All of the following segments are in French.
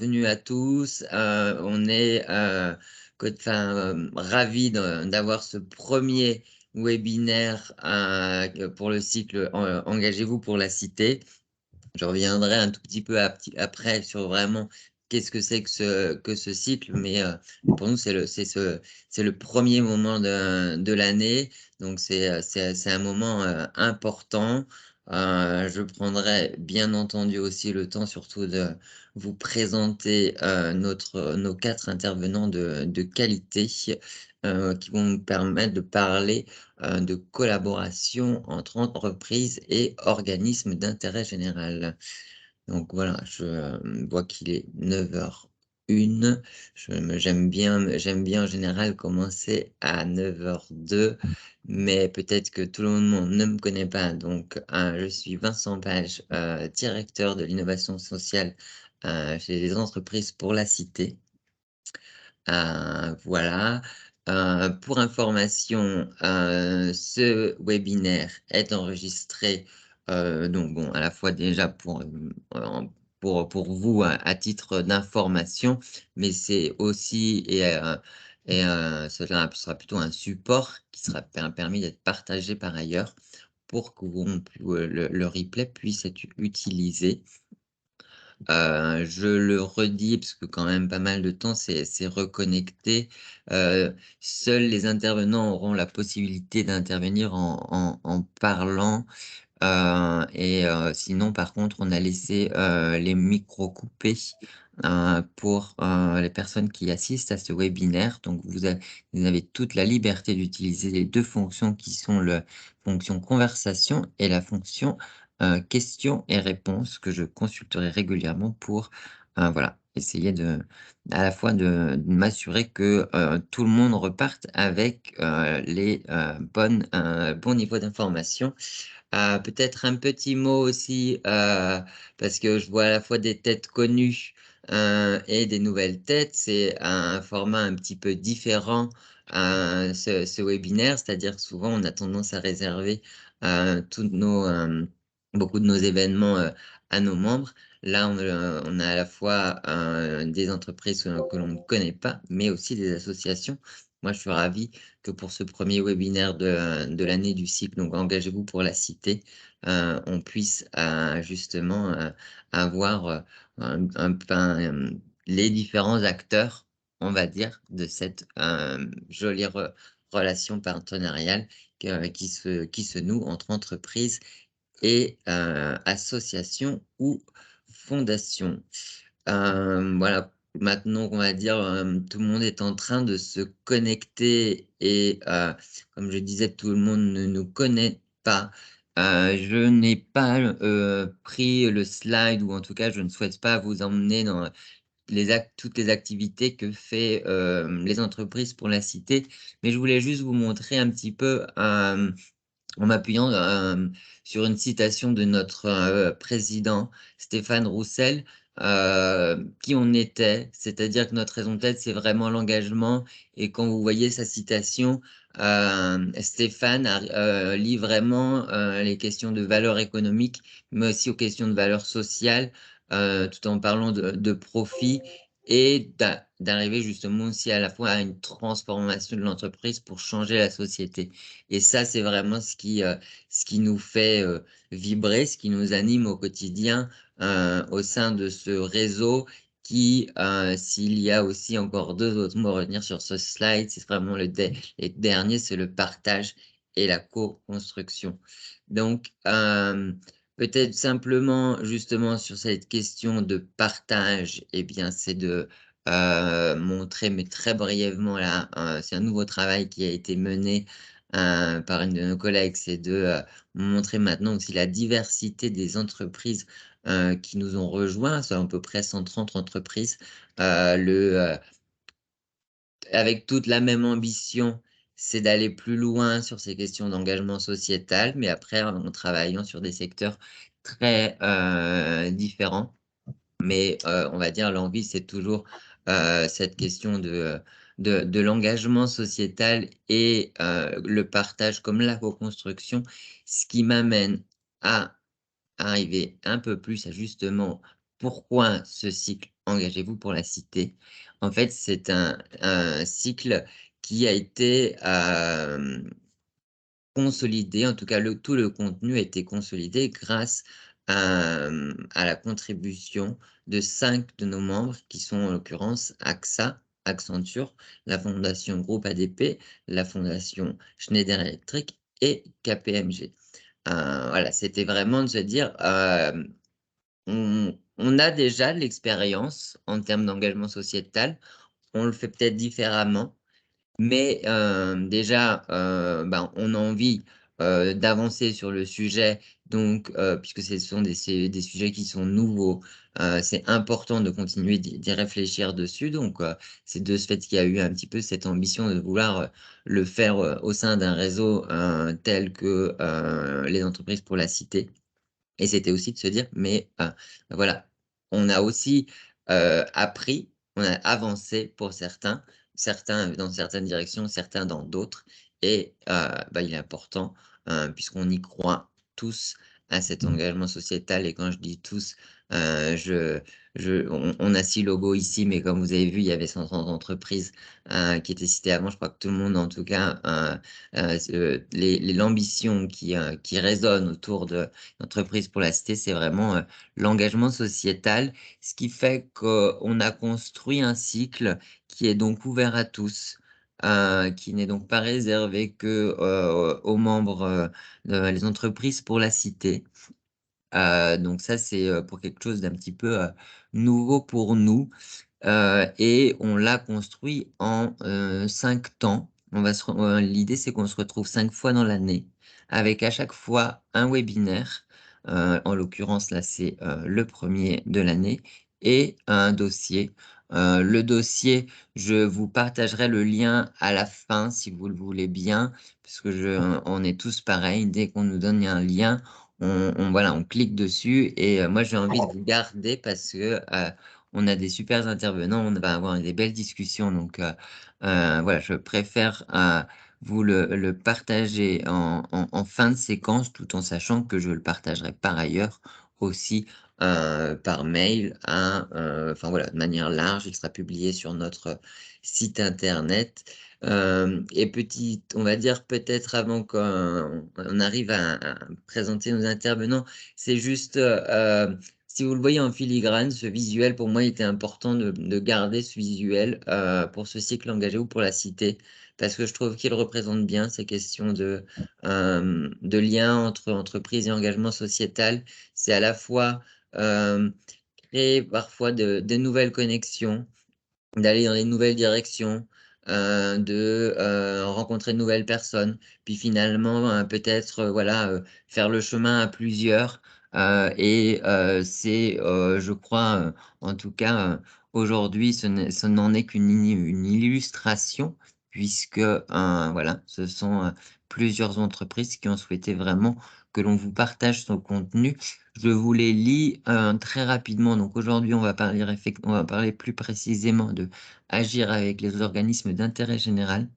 Bienvenue à tous. On est ravis d'avoir ce premier webinaire pour le cycle Engagez-vous pour la cité. Je reviendrai un tout petit peu après sur vraiment qu'est-ce que c'est que ce cycle, mais pour nous, c'est le premier moment de l'année, donc c'est un moment important. Je prendrai bien entendu aussi le temps surtout de vous présenter nos quatre intervenants de qualité qui vont nous permettre de parler de collaboration entre entreprises et organismes d'intérêt général. Donc voilà, je vois qu'il est 9h01. J'aime bien en général commencer à 9h02, mais peut-être que tout le monde ne me connaît pas. Donc, je suis Vincent Page, directeur de l'innovation sociale chez les entreprises pour la cité. Voilà. Pour information, ce webinaire est enregistré, donc bon, à la fois déjà pour vous à titre d'information, mais c'est aussi cela sera plutôt un support qui sera permis d'être partagé par ailleurs pour que le replay puisse être utilisé. Je le redis parce que quand même pas mal de temps c'est reconnecté. Seuls les intervenants auront la possibilité d'intervenir en parlant, sinon par contre on a laissé, les micros coupés, pour, les personnes qui assistent à ce webinaire. Donc vous avez toute la liberté d'utiliser les 2 fonctions qui sont le fonction conversation et la fonction questions et réponses que je consulterai régulièrement pour, voilà, essayer à la fois de m'assurer que, tout le monde reparte avec, les, bons niveaux d'information. Peut-être un petit mot aussi, parce que je vois à la fois des têtes connues, et des nouvelles têtes. C'est un format un petit peu différent, ce webinaire. C'est-à-dire que souvent on a tendance à réserver, toutes beaucoup de nos événements, à nos membres. Là, on a à la fois, des entreprises que l'on ne connaît pas, mais aussi des associations. Moi, je suis ravi que pour ce premier webinaire de l'année du cycle, donc engagez-vous pour la cité, on puisse, justement, avoir, les différents acteurs, on va dire, de cette, jolie relation partenariale qui se noue entre entreprises et associations ou fondations. Voilà, maintenant on va dire, tout le monde est en train de se connecter et comme je disais, tout le monde ne nous connaît pas. Je n'ai pas, pris le slide ou en tout cas, je ne souhaite pas vous emmener dans toutes les activités que fait, les entreprises pour la cité, mais je voulais juste vous montrer un petit peu, en m'appuyant, sur une citation de notre, président Stéphane Roussel, qui on était. C'est-à-dire que notre raison d'être, c'est vraiment l'engagement et quand vous voyez sa citation, Stéphane lie vraiment, les questions de valeur économique, mais aussi aux questions de valeur sociale, tout en parlant de profit et d'arriver justement aussi à la fois à une transformation de l'entreprise pour changer la société. Et ça, c'est vraiment ce qui nous fait, vibrer, ce qui nous anime au quotidien, au sein de ce réseau qui, s'il y a aussi encore 2 autres mots à retenir sur ce slide, c'est vraiment les derniers, c'est le partage et la co-construction. Donc, peut-être simplement justement sur cette question de partage, eh bien, c'est de, montrer, mais très brièvement là, c'est un nouveau travail qui a été mené par une de nos collègues, c'est de, montrer maintenant aussi la diversité des entreprises, qui nous ont rejoints. C'est à peu près 130 entreprises, avec toute la même ambition, c'est d'aller plus loin sur ces questions d'engagement sociétal, mais après en travaillant sur des secteurs très, différents. Mais, on va dire l'envie, c'est toujours, cette question de l'engagement sociétal et le partage comme la co-construction. Ce qui m'amène à arriver un peu plus à justement pourquoi ce cycle Engagez-vous pour la cité. En fait, c'est un cycle qui a été, consolidé, en tout cas tout le contenu a été consolidé grâce à la contribution de 5 de nos membres qui sont en l'occurrence AXA, Accenture, la fondation Groupe ADP, la fondation Schneider Electric et KPMG. Voilà, c'était vraiment de se dire, on a déjà de l'expérience en termes d'engagement sociétal, on le fait peut-être différemment, mais déjà, ben, on a envie, d'avancer sur le sujet donc puisque ce sont c'est des sujets qui sont nouveaux, c'est important de continuer d'y réfléchir dessus donc c'est de ce fait qu'il y a eu un petit peu cette ambition de vouloir, le faire, au sein d'un réseau, tel que, les entreprises pour la cité. Et c'était aussi de se dire: «Mais, voilà, on a aussi, appris, on a avancé pour certains, certains dans certaines directions, certains dans d'autres» et bah, il est important, puisqu'on y croit tous à cet engagement sociétal et quand je dis tous, je on a 6 logos ici, mais comme vous avez vu, il y avait 500 entreprises, qui étaient citées avant. Je crois que tout le monde en tout cas, se l'ambition qui résonne autour de Entreprise pour la cité, c'est vraiment, l'engagement sociétal, ce qui fait qu'on a construit un cycle qui est donc ouvert à tous, qui n'est donc pas réservé que, aux membres, de les entreprises pour la cité. Donc ça, c'est, pour quelque chose d'un petit peu, nouveau pour nous. Et on l'a construit en, 5 temps. On va se re L'idée, c'est qu'on se retrouve 5 fois dans l'année, avec à chaque fois un webinaire. En l'occurrence, là, c'est, le premier de l'année et un dossier. Le dossier, je vous partagerai le lien à la fin si vous le voulez bien, parce que on est tous pareils. Dès qu'on nous donne un lien, voilà, on clique dessus et moi, j'ai envie de vous garder parce que, on a des supers intervenants, on va avoir des belles discussions donc voilà, je préfère, vous le partager en fin de séquence, tout en sachant que je le partagerai par ailleurs aussi, par mail enfin voilà, de manière large. Il sera publié sur notre site internet, et on va dire peut-être avant qu'on arrive à présenter nos intervenants, c'est juste, si vous le voyez en filigrane, ce visuel, pour moi, il était important de garder ce visuel, pour ce cycle engagé ou pour la cité, parce que je trouve qu'il représente bien ces questions de lien entre entreprise et engagement sociétal. C'est à la fois, créer parfois des nouvelles connexions, d'aller dans les nouvelles directions, rencontrer de nouvelles personnes, puis finalement, peut-être, voilà, faire le chemin à plusieurs, je crois, en tout cas, aujourd'hui, ce n'en est une illustration puisque, voilà, ce sont, plusieurs entreprises qui ont souhaité vraiment que l'on vous partage son contenu. Je vous les lis, très rapidement. Donc aujourd'hui, on va parler plus précisément de agir avec les organismes d'intérêt général.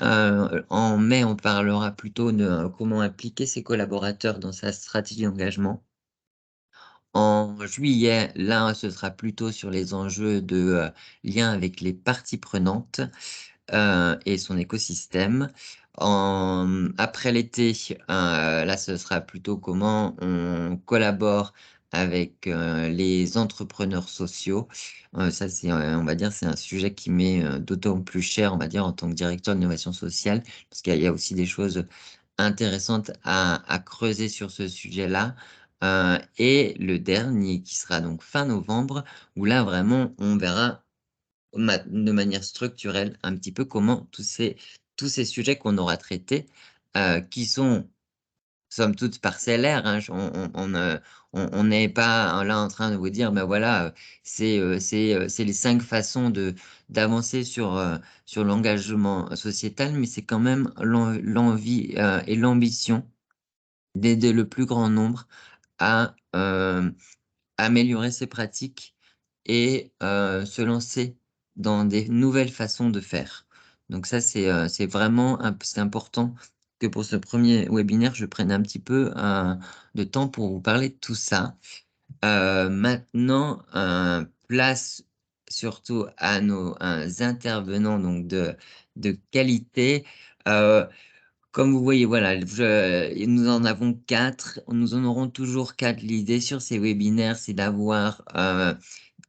En mai, on parlera plutôt de comment impliquer ses collaborateurs dans sa stratégie d'engagement. En juillet, là, ce sera plutôt sur les enjeux de, lien avec les parties prenantes, et son écosystème. Après l'été, là, ce sera plutôt comment on collabore avec, les entrepreneurs sociaux. Ça, c'est, on va dire, c'est un sujet qui m'est, d'autant plus cher, on va dire, en tant que directeur d'innovation sociale, parce qu'il y a aussi des choses intéressantes à creuser sur ce sujet-là. Et le dernier qui sera donc fin novembre, où là, vraiment, on verra de manière structurelle, un petit peu comment tous ces sujets qu'on aura traités, qui sont somme toute parcellaires, hein, on n'est pas là en train de vous dire: «Ben voilà, c'est les 5 façons d'avancer sur l'engagement sociétal», mais c'est quand même l'envie, et l'ambition d'aider le plus grand nombre à, améliorer ses pratiques et se lancer dans des nouvelles façons de faire. Donc ça, c'est vraiment c'est important que pour ce premier webinaire, je prenne un petit peu, de temps pour vous parler de tout ça. Maintenant, place surtout à nos intervenants donc de qualité. Comme vous voyez, voilà, nous en avons 4, nous en aurons toujours 4. L'idée sur ces webinaires, c'est d'avoir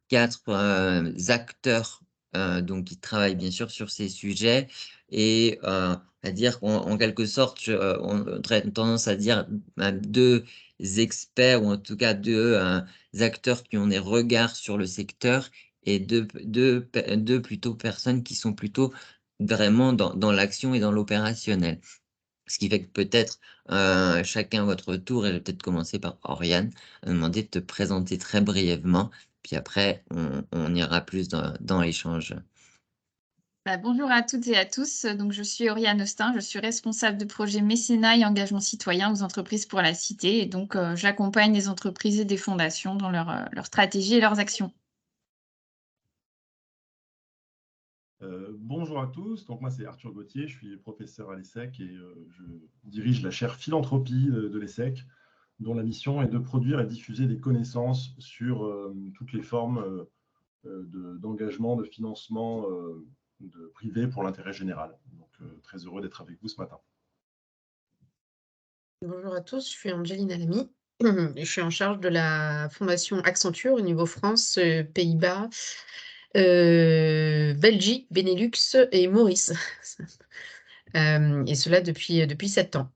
4 acteurs, donc qui travaillent bien sûr sur ces sujets et à dire qu'en quelque sorte, on aurait tendance à dire, 2 experts ou en tout cas 2 acteurs qui ont des regards sur le secteur et 2 plutôt personnes qui sont plutôt vraiment dans l'action et dans l'opérationnel. Ce qui fait que peut-être, chacun à votre tour et je vais peut-être commencer par Oriane, demander de te présenter très brièvement, puis après on ira plus dans l'échange. Bonjour à toutes et à tous. Donc, je suis Oriane Austin, je suis responsable de projet mécénat et engagement citoyen aux entreprises pour la cité. Et donc, j'accompagne les entreprises et des fondations dans leur stratégie et leurs actions. Bonjour à tous, donc moi c'est Arthur Gauthier, je suis professeur à l'ESSEC et je dirige la chaire philanthropie de l'ESSEC, dont la mission est de produire et diffuser des connaissances sur toutes les formes d'engagement, de financement privé pour l'intérêt général. Donc très heureux d'être avec vous ce matin. Bonjour à tous, je suis Angeline Alamy. Je suis en charge de la fondation Accenture au niveau France, Pays-Bas, Belgique, Benelux et Maurice. Et cela depuis 7 ans.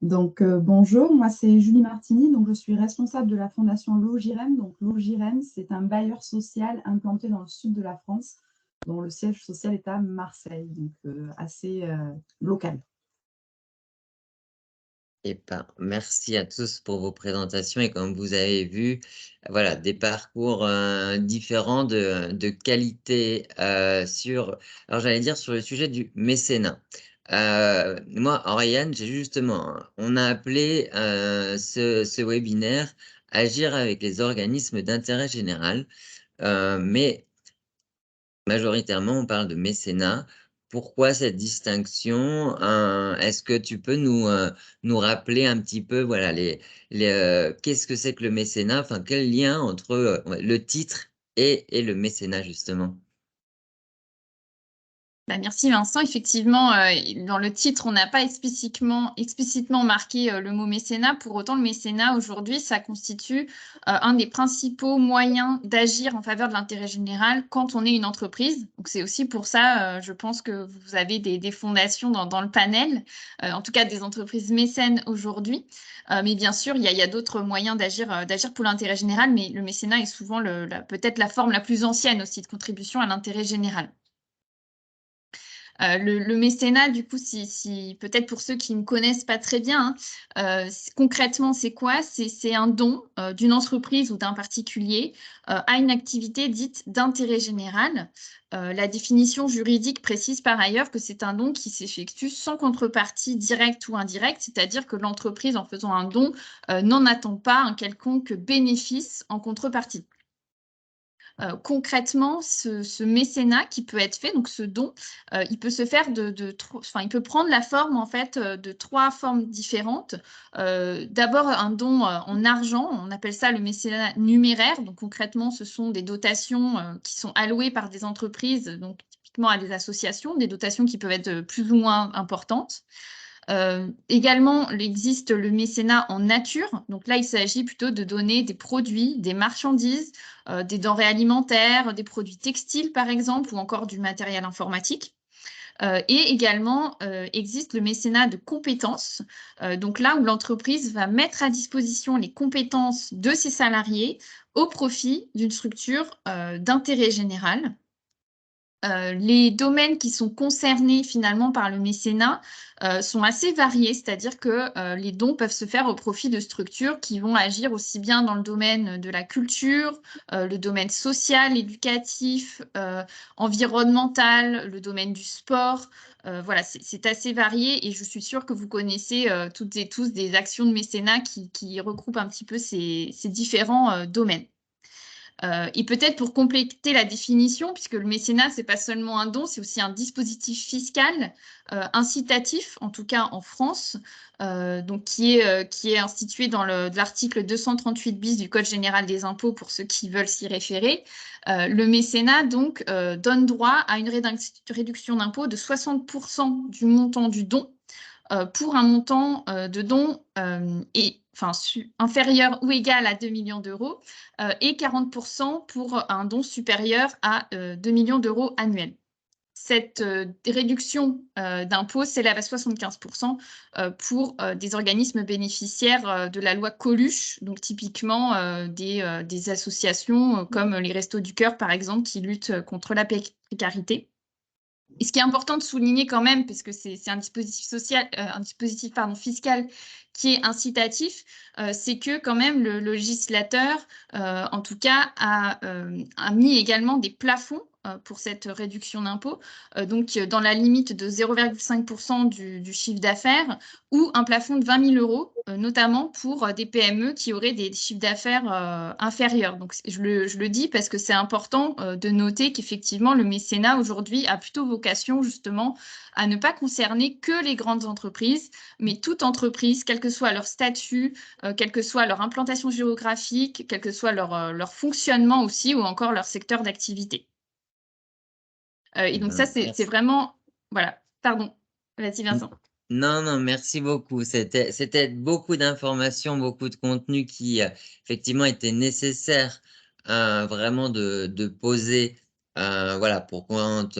Donc, bonjour, moi c'est Julie Martini, donc je suis responsable de la fondation Logirem. Donc, Logirem, c'est un bailleur social implanté dans le sud de la France, dont le siège social est à Marseille, donc assez local. Merci à tous pour vos présentations et comme vous avez vu, voilà, des parcours différents de qualité alors j'allais dire sur le sujet du mécénat. Moi, Oriane, j'ai justement, on a appelé ce webinaire Agir avec les organismes d'intérêt général, mais majoritairement, on parle de mécénat. Pourquoi cette distinction? Est-ce que tu peux nous rappeler un petit peu, voilà, qu'est-ce que c'est que le mécénat? Enfin, quel lien entre le titre et le mécénat, justement? Merci Vincent. Effectivement, dans le titre, on n'a pas explicitement marqué le mot mécénat. Pour autant, le mécénat, aujourd'hui, ça constitue un des principaux moyens d'agir en faveur de l'intérêt général quand on est une entreprise. Donc, c'est aussi pour ça, je pense que vous avez des fondations dans le panel, en tout cas des entreprises mécènes aujourd'hui. Mais bien sûr, il y a d'autres moyens d'agir pour l'intérêt général, mais le mécénat est souvent peut-être la forme la plus ancienne aussi de contribution à l'intérêt général. Le mécénat, du coup, peut-être pour ceux qui ne connaissent pas très bien, concrètement, c'est quoi? C'est un don d'une entreprise ou d'un particulier à une activité dite d'intérêt général. La définition juridique précise par ailleurs que c'est un don qui s'effectue sans contrepartie directe ou indirecte, c'est-à-dire que l'entreprise, en faisant un don, n'en attend pas un quelconque bénéfice en contrepartie. Concrètement, ce mécénat qui peut être fait, donc ce don, il peut se faire il peut prendre la forme en fait de 3 formes différentes. D'abord un don en argent, on appelle ça le mécénat numéraire. Donc concrètement, ce sont des dotations qui sont allouées par des entreprises, donc typiquement à des associations, des dotations qui peuvent être plus ou moins importantes. Également, il existe le mécénat en nature. Donc là, il s'agit plutôt de donner des produits, des marchandises, des denrées alimentaires, des produits textiles, par exemple, ou encore du matériel informatique. Et également, existe le mécénat de compétences. Donc là où l'entreprise va mettre à disposition les compétences de ses salariés au profit d'une structure d'intérêt général. Les domaines qui sont concernés finalement par le mécénat sont assez variés, c'est-à-dire que les dons peuvent se faire au profit de structures qui vont agir aussi bien dans le domaine de la culture, le domaine social, éducatif, environnemental, le domaine du sport. Voilà, c'est assez varié et je suis sûre que vous connaissez toutes et tous des actions de mécénat qui regroupent un petit peu ces différents domaines. Et peut-être pour compléter la définition, puisque le mécénat, c'est pas seulement un don, c'est aussi un dispositif fiscal incitatif, en tout cas en France, donc qui est institué dans l'article 238 bis du Code général des impôts pour ceux qui veulent s'y référer. Le mécénat donc donne droit à une réduction d'impôt de 60% du montant du don pour un montant de don inférieur ou égal à 2 millions d'euros et 40% pour un don supérieur à 2 millions d'euros annuels. Cette réduction d'impôt s'élève à 75% pour des organismes bénéficiaires de la loi Coluche, donc typiquement des associations comme les Restos du Cœur, par exemple, qui luttent contre la précarité. Et ce qui est important de souligner quand même, parce que c'est un dispositif fiscal qui est incitatif, c'est que quand même le législateur, en tout cas, a mis également des plafonds pour cette réduction d'impôt, donc dans la limite de 0,5% du chiffre d'affaires ou un plafond de 20 000 euros, notamment pour des PME qui auraient des chiffres d'affaires inférieurs. Donc, je le dis parce que c'est important de noter qu'effectivement, le mécénat aujourd'hui a plutôt vocation justement à ne pas concerner que les grandes entreprises, mais toute entreprise, quel que soit leur statut, quelle que soit leur implantation géographique, quel que soit leur fonctionnement aussi, ou encore leur secteur d'activité. Et donc ça, c'est vraiment... Voilà, pardon. Vas-y, Vincent. Non, merci beaucoup. C'était beaucoup d'informations, beaucoup de contenu qui, effectivement, était nécessaire vraiment de poser, voilà, pour quand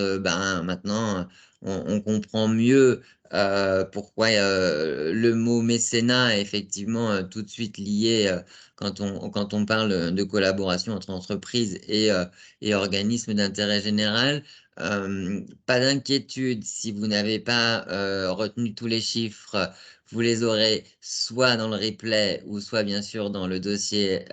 maintenant, on comprend mieux pourquoi le mot mécénat est effectivement tout de suite lié quand on parle de collaboration entre entreprises et organismes d'intérêt général. Pas d'inquiétude, si vous n'avez pas retenu tous les chiffres, vous les aurez soit dans le replay ou soit bien sûr dans le dossier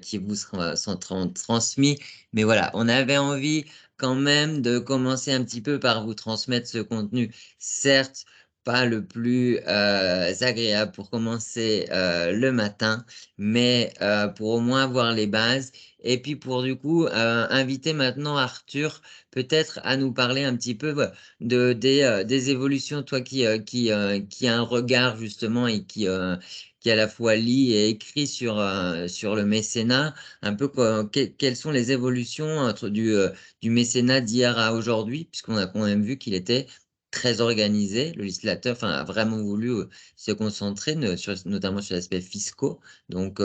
qui vous sont transmis. Mais voilà, on avait envie quand même de commencer un petit peu par vous transmettre ce contenu. Certes, pas le plus agréable pour commencer le matin, mais pour au moins voir les bases. Et puis pour du coup inviter maintenant Arthur peut-être à nous parler un petit peu des évolutions, toi qui a un regard justement et qui à la fois lit et écrit sur le mécénat, un peu quelles sont les évolutions du mécénat d'hier à aujourd'hui, puisqu'on a quand même vu qu'il était très organisé. Le législateur a vraiment voulu se concentrer notamment sur l'aspect fiscaux. Donc,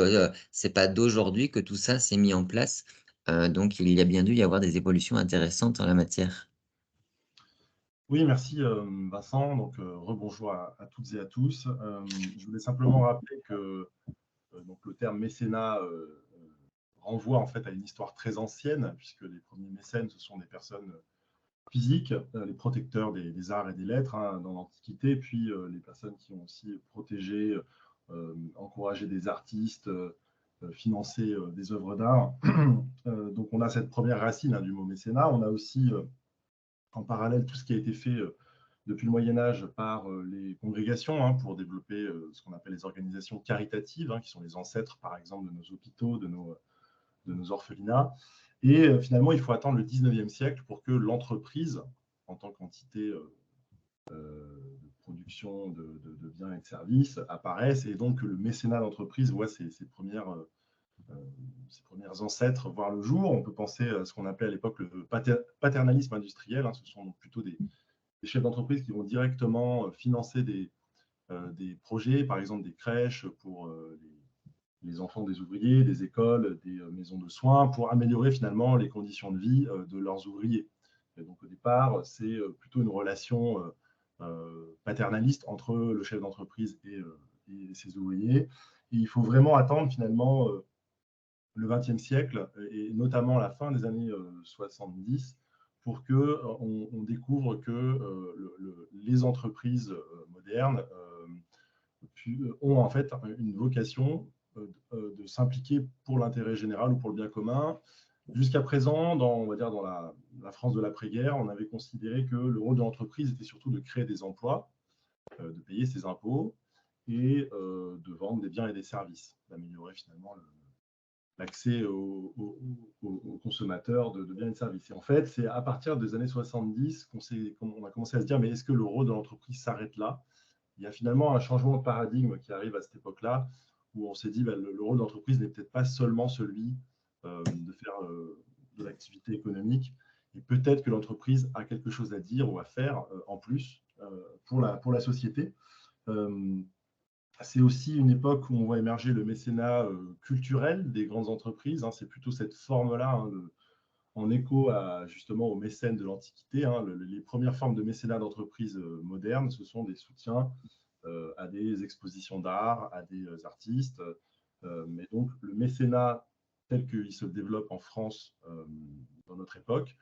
c'est pas d'aujourd'hui que tout ça s'est mis en place. Donc, il y a bien dû y avoir des évolutions intéressantes en la matière. Oui, merci Vincent. Donc, rebonjour à toutes et à tous. Je voulais simplement rappeler que donc, le terme mécénat renvoie en fait à une histoire très ancienne, puisque les premiers mécènes, ce sont des personnes physiques, les protecteurs des arts et des lettres dans l'Antiquité, puis les personnes qui ont aussi protégé, encouragé des artistes, financé des œuvres d'art. Donc on a cette première racine du mot mécénat. On a aussi en parallèle tout ce qui a été fait depuis le Moyen-Âge par les congrégations pour développer ce qu'on appelle les organisations caritatives, qui sont les ancêtres par exemple de nos hôpitaux, de nos orphelinats. Et finalement, il faut attendre le 19e siècle pour que l'entreprise, en tant qu'entité de production de biens et de services, apparaisse, et donc que le mécénat d'entreprise voit ses premières ancêtres voir le jour. On peut penser à ce qu'on appelait à l'époque le paternalisme industriel. Ce sont donc plutôt des chefs d'entreprise qui vont directement financer des projets, par exemple des crèches pour les enfants des ouvriers, des écoles, des maisons de soins, pour améliorer finalement les conditions de vie de leurs ouvriers. Et donc au départ, c'est plutôt une relation paternaliste entre le chef d'entreprise et ses ouvriers. Et il faut vraiment attendre finalement le XXe siècle, et notamment la fin des années 70, pour qu'on découvre que les entreprises modernes ont en fait une vocation de s'impliquer pour l'intérêt général ou pour le bien commun. Jusqu'à présent, on va dire dans la France de l'après-guerre, on avait considéré que le rôle de l'entreprise était surtout de créer des emplois, de payer ses impôts et de vendre des biens et des services, d'améliorer finalement l'accès aux consommateurs de biens et de services. Et en fait, c'est à partir des années 70 qu'on a commencé à se dire, mais est-ce que le rôle de l'entreprise s'arrête là? Il y a finalement un changement de paradigme qui arrive à cette époque-là, où on s'est dit, le rôle de l'entreprise n'est peut-être pas seulement celui de faire de l'activité économique, et peut-être que l'entreprise a quelque chose à dire ou à faire en plus pour la société. C'est aussi une époque où on voit émerger le mécénat culturel des grandes entreprises. C'est plutôt cette forme-là, en écho justement aux mécènes de l'Antiquité. Les premières formes de mécénat d'entreprises modernes, ce sont des soutiens à des expositions d'art, à des artistes. Mais donc le mécénat tel qu'il se développe en France dans notre époque,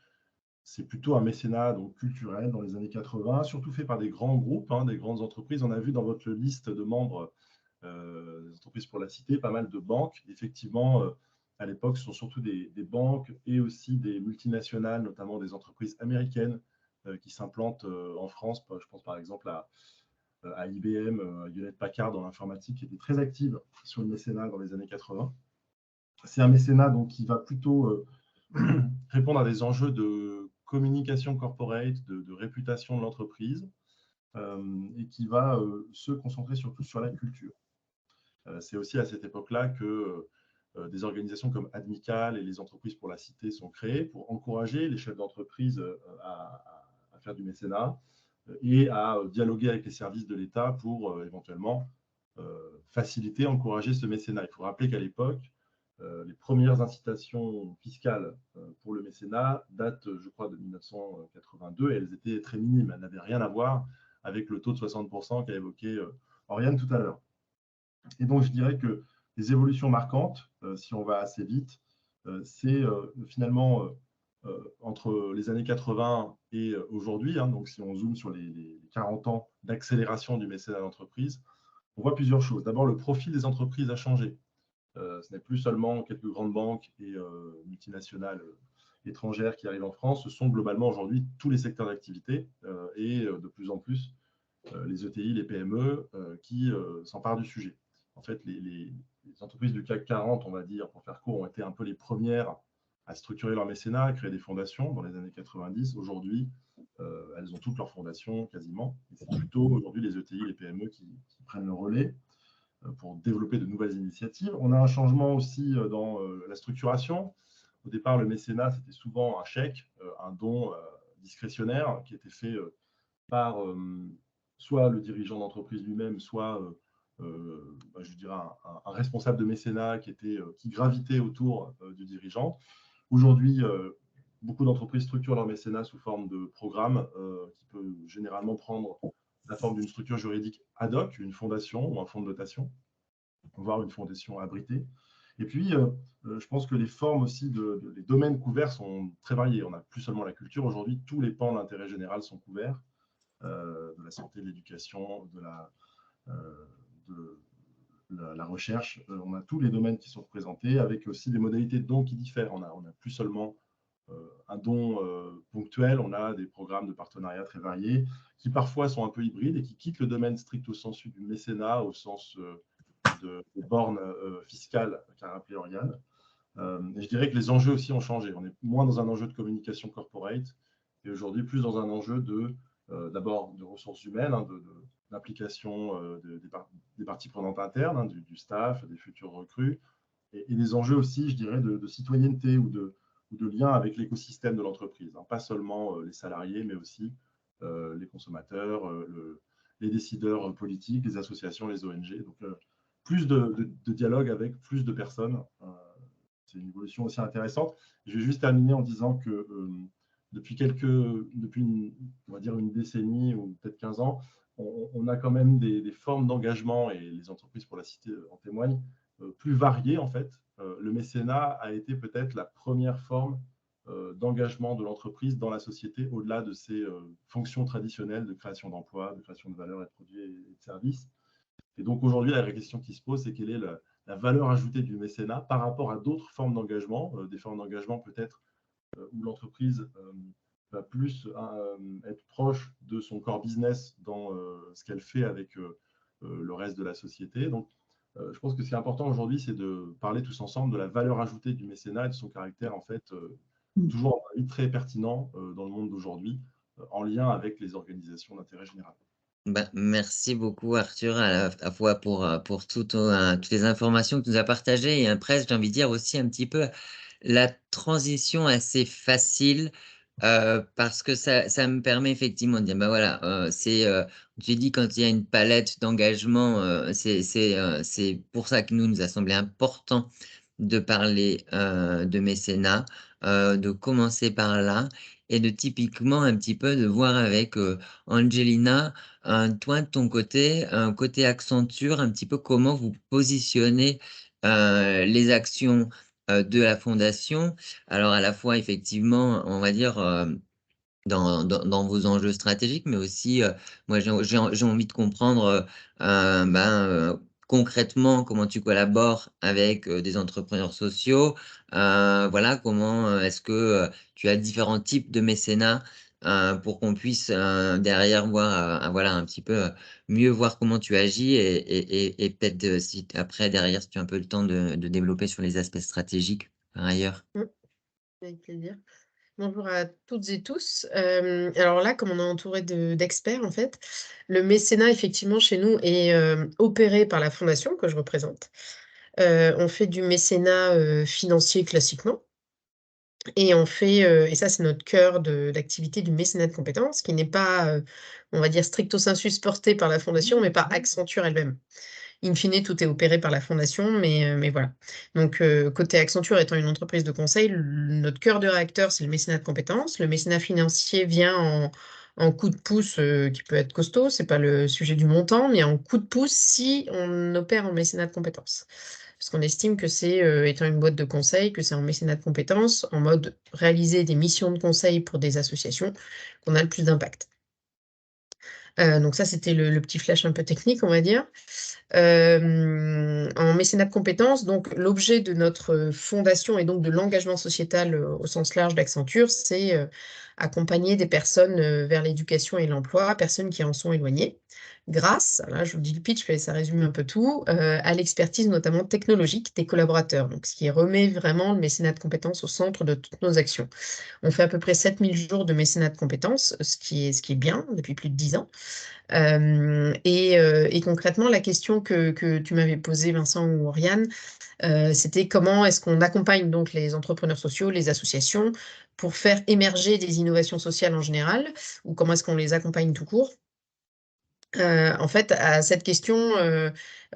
c'est plutôt un mécénat donc, culturel dans les années 80, surtout fait par des grands groupes, des grandes entreprises. On a vu dans votre liste de membres des entreprises pour la cité, pas mal de banques. Effectivement, à l'époque, ce sont surtout des banques et aussi des multinationales, notamment des entreprises américaines qui s'implantent en France. Je pense par exemple à IBM, Hewlett Packard dans l'informatique, qui était très active sur le mécénat dans les années 80. C'est un mécénat donc, qui va plutôt répondre à des enjeux de communication corporate, de réputation de l'entreprise, et qui va se concentrer surtout sur la culture. C'est aussi à cette époque-là que des organisations comme Admical et les entreprises pour la cité sont créées pour encourager les chefs d'entreprise à faire du mécénat et à dialoguer avec les services de l'État pour éventuellement faciliter, encourager ce mécénat. Il faut rappeler qu'à l'époque, les premières incitations fiscales pour le mécénat datent, je crois, de 1982 et elles étaient très minimes. Elles n'avaient rien à voir avec le taux de 60% qu'a évoqué Oriane tout à l'heure. Et donc, je dirais que les évolutions marquantes, si on va assez vite, c'est finalement entre les années 80 et aujourd'hui, donc si on zoome sur les 40 ans d'accélération du mécénat d'entreprise, on voit plusieurs choses. D'abord, le profil des entreprises a changé. Ce n'est plus seulement quelques grandes banques et multinationales étrangères qui arrivent en France, ce sont globalement aujourd'hui tous les secteurs d'activité et de plus en plus les ETI, les PME qui s'emparent du sujet. En fait, les entreprises du CAC 40, on va dire, pour faire court, ont été un peu les premières à structurer leur mécénat, à créer des fondations dans les années 90. Aujourd'hui, elles ont toutes leurs fondations quasiment. Et c'est plutôt aujourd'hui les ETI, les PME qui prennent le relais pour développer de nouvelles initiatives. On a un changement aussi dans la structuration. Au départ, le mécénat, c'était souvent un chèque, un don discrétionnaire qui était fait par soit le dirigeant d'entreprise lui-même, soit je dirais un responsable de mécénat qui gravitait autour du dirigeant. Aujourd'hui, beaucoup d'entreprises structurent leur mécénat sous forme de programme qui peut généralement prendre la forme d'une structure juridique ad hoc, une fondation ou un fonds de dotation, voire une fondation abritée. Et puis, je pense que les formes aussi, les domaines couverts sont très variés. On n'a plus seulement la culture. Aujourd'hui, tous les pans de l'intérêt général sont couverts, de la santé, de l'éducation, de la recherche. On a tous les domaines qui sont représentés, avec aussi des modalités de dons qui diffèrent. On n'a plus seulement un don ponctuel, on a des programmes de partenariat très variés, qui parfois sont un peu hybrides et qui quittent le domaine stricto sensu du mécénat au sens des bornes fiscales qu'a rappelé Oriane. Et je dirais que les enjeux aussi ont changé. On est moins dans un enjeu de communication corporate et aujourd'hui plus dans un enjeu d'abord de ressources humaines, d'implication des parties prenantes internes, du staff, des futurs recrues, et des enjeux aussi, je dirais, de citoyenneté ou de lien avec l'écosystème de l'entreprise. Pas seulement les salariés, mais aussi les consommateurs, les décideurs politiques, les associations, les ONG. Donc, plus de dialogue avec plus de personnes. C'est une évolution aussi intéressante. Je vais juste terminer en disant que depuis on va dire une décennie ou peut-être 15 ans, on a quand même des formes d'engagement, et les entreprises pour la cité en témoignent, plus variées en fait. Le mécénat a été peut-être la première forme d'engagement de l'entreprise dans la société, au-delà de ses fonctions traditionnelles de création d'emplois, de création de valeur et de produits et de services. Et donc aujourd'hui, la vraie question qui se pose, c'est quelle est la valeur ajoutée du mécénat par rapport à d'autres formes d'engagement, des formes d'engagement peut-être où l'entreprise va plus être proche de son core business dans ce qu'elle fait avec le reste de la société. Donc, Je pense que ce qui est important aujourd'hui, c'est de parler tous ensemble de la valeur ajoutée du mécénat et de son caractère, en fait, toujours à mon avis, très pertinent dans le monde d'aujourd'hui, en lien avec les organisations d'intérêt général. Bah, merci beaucoup Arthur, à la fois pour toutes les informations que tu nous as partagées et après, j'ai envie de dire aussi un petit peu la transition assez facile, parce que ça me permet effectivement de dire, bah, voilà, tu dis quand il y a une palette d'engagement, c'est pour ça que nous a semblé important de parler, de mécénat, de commencer par là et de typiquement un petit peu de voir avec, Angelina, toi de ton côté, côté Accenture, un petit peu comment vous positionnez, les actions, de la fondation. Alors à la fois effectivement, on va dire, dans vos enjeux stratégiques, mais aussi, moi j'ai envie de comprendre, concrètement comment tu collabores avec, des entrepreneurs sociaux. Voilà, comment, est-ce que, tu as différents types de mécénat, pour qu'on puisse, derrière voir, voilà un petit peu, mieux voir comment tu agis et peut-être, si après derrière, si tu as un peu le temps de développer sur les aspects stratégiques par ailleurs. Avec plaisir. Bonjour à toutes et tous. Alors là, comme on est entouré d'experts, en fait, le mécénat, effectivement, chez nous est opéré par la fondation que je représente. On fait du mécénat financier classiquement. Et on fait, et ça c'est notre cœur d'activité du mécénat de compétences, qui n'est pas, on va dire stricto sensu porté par la fondation, mais par Accenture elle-même. In fine, tout est opéré par la fondation, mais voilà. Donc, côté Accenture étant une entreprise de conseil, notre cœur de réacteur, c'est le mécénat de compétences. Le mécénat financier vient en coup de pouce, qui peut être costaud, c'est pas le sujet du montant, mais en coup de pouce si on opère en mécénat de compétences. Parce qu'on estime que c'est, étant une boîte de conseil, que c'est en mécénat de compétences, en mode réaliser des missions de conseil pour des associations, qu'on a le plus d'impact. Donc ça, c'était le petit flash un peu technique, on va dire. En mécénat de compétences, donc l'objet de notre fondation et donc de l'engagement sociétal au sens large d'Accenture, c'est accompagner des personnes vers l'éducation et l'emploi, personnes qui en sont éloignées, grâce, là je vous dis le pitch, mais ça résume un peu tout, à l'expertise notamment technologique des collaborateurs, donc ce qui remet vraiment le mécénat de compétences au centre de toutes nos actions. On fait à peu près 7000 jours de mécénat de compétences, ce qui est bien depuis plus de 10 ans. Et concrètement, la question que tu m'avais posée, Vincent ou Oriane, c'était comment est-ce qu'on accompagne donc les entrepreneurs sociaux, les associations, pour faire émerger des innovations sociales en général, ou comment est-ce qu'on les accompagne tout court? En fait, à cette question,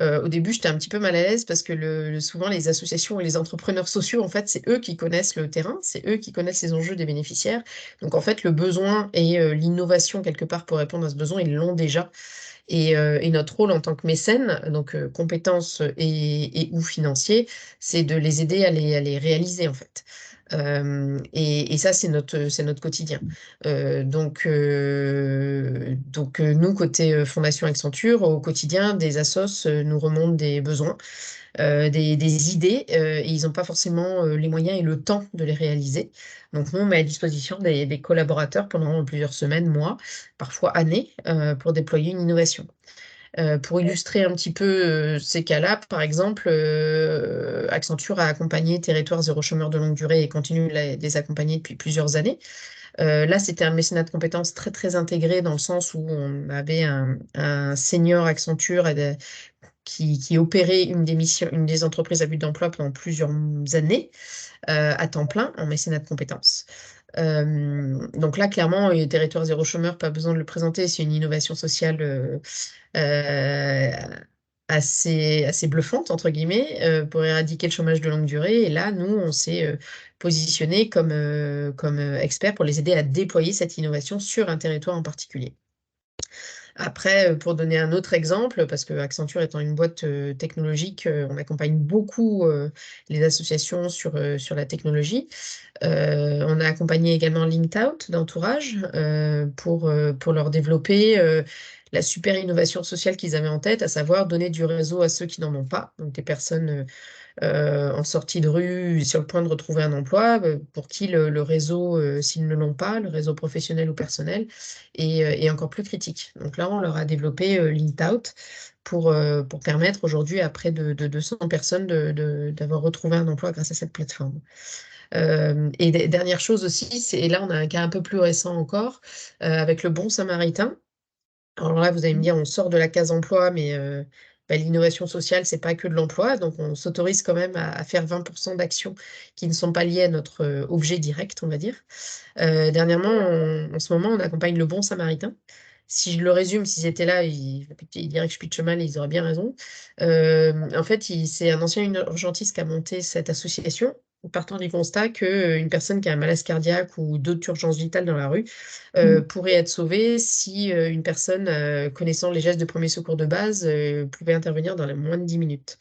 au début, j'étais un petit peu mal à l'aise parce que souvent les associations et les entrepreneurs sociaux, en fait, c'est eux qui connaissent le terrain, c'est eux qui connaissent les enjeux des bénéficiaires. Donc en fait, le besoin et l'innovation quelque part pour répondre à ce besoin, ils l'ont déjà. Et notre rôle en tant que mécène, donc compétences et ou financiers, c'est de les aider à les réaliser, en fait. Et ça, c'est notre quotidien. Nous, côté Fondation Accenture, au quotidien, des assos nous remontent des besoins, des idées, et ils n'ont pas forcément les moyens et le temps de les réaliser. Donc nous, on met à disposition des collaborateurs pendant plusieurs semaines, mois, parfois années, pour déployer une innovation. Pour illustrer un petit peu ces cas-là, par exemple, Accenture a accompagné Territoire Zéro Chômeur de longue durée et continue de les accompagner depuis plusieurs années. Là, c'était un mécénat de compétences très, très intégré dans le sens où on avait un senior Accenture qui opérait une des entreprises à but d'emploi pendant plusieurs années à temps plein en mécénat de compétences. Donc là, clairement, Territoire Zéro Chômeur, pas besoin de le présenter, c'est une innovation sociale assez bluffante, entre guillemets, pour éradiquer le chômage de longue durée. Et là, nous, on s'est positionné comme expert pour les aider à déployer cette innovation sur un territoire en particulier. Après, pour donner un autre exemple, parce que Accenture étant une boîte technologique, on accompagne beaucoup les associations sur la technologie. On a accompagné également LinkedOut d'Entourage pour leur développer la super innovation sociale qu'ils avaient en tête, à savoir donner du réseau à ceux qui n'en ont pas, donc des personnes en sortie de rue, sur le point de retrouver un emploi, pour qui le réseau, s'ils ne l'ont pas, le réseau professionnel ou personnel, est encore plus critique. Donc là, on leur a développé LinkedOut pour permettre aujourd'hui à près de 200 personnes d'avoir retrouvé un emploi grâce à cette plateforme. Et dernière chose aussi, et là on a un cas un peu plus récent encore, avec le Bon Samaritain. Alors là, vous allez me dire, on sort de la case emploi, mais l'innovation sociale, c'est pas que de l'emploi, donc on s'autorise quand même à faire 20% d'actions qui ne sont pas liées à notre objet direct, on va dire. Dernièrement, en ce moment, on accompagne le Bon Samaritain. Si je le résume, s'ils étaient là, ils diraient que je pitche mal et ils auraient bien raison. En fait, c'est un ancien urgentiste qui a monté cette association, partant du constat qu'une personne qui a un malaise cardiaque ou d'autres urgences vitales dans la rue pourrait être sauvée si une personne connaissant les gestes de premier secours de base pouvait intervenir dans les moins de 10 minutes.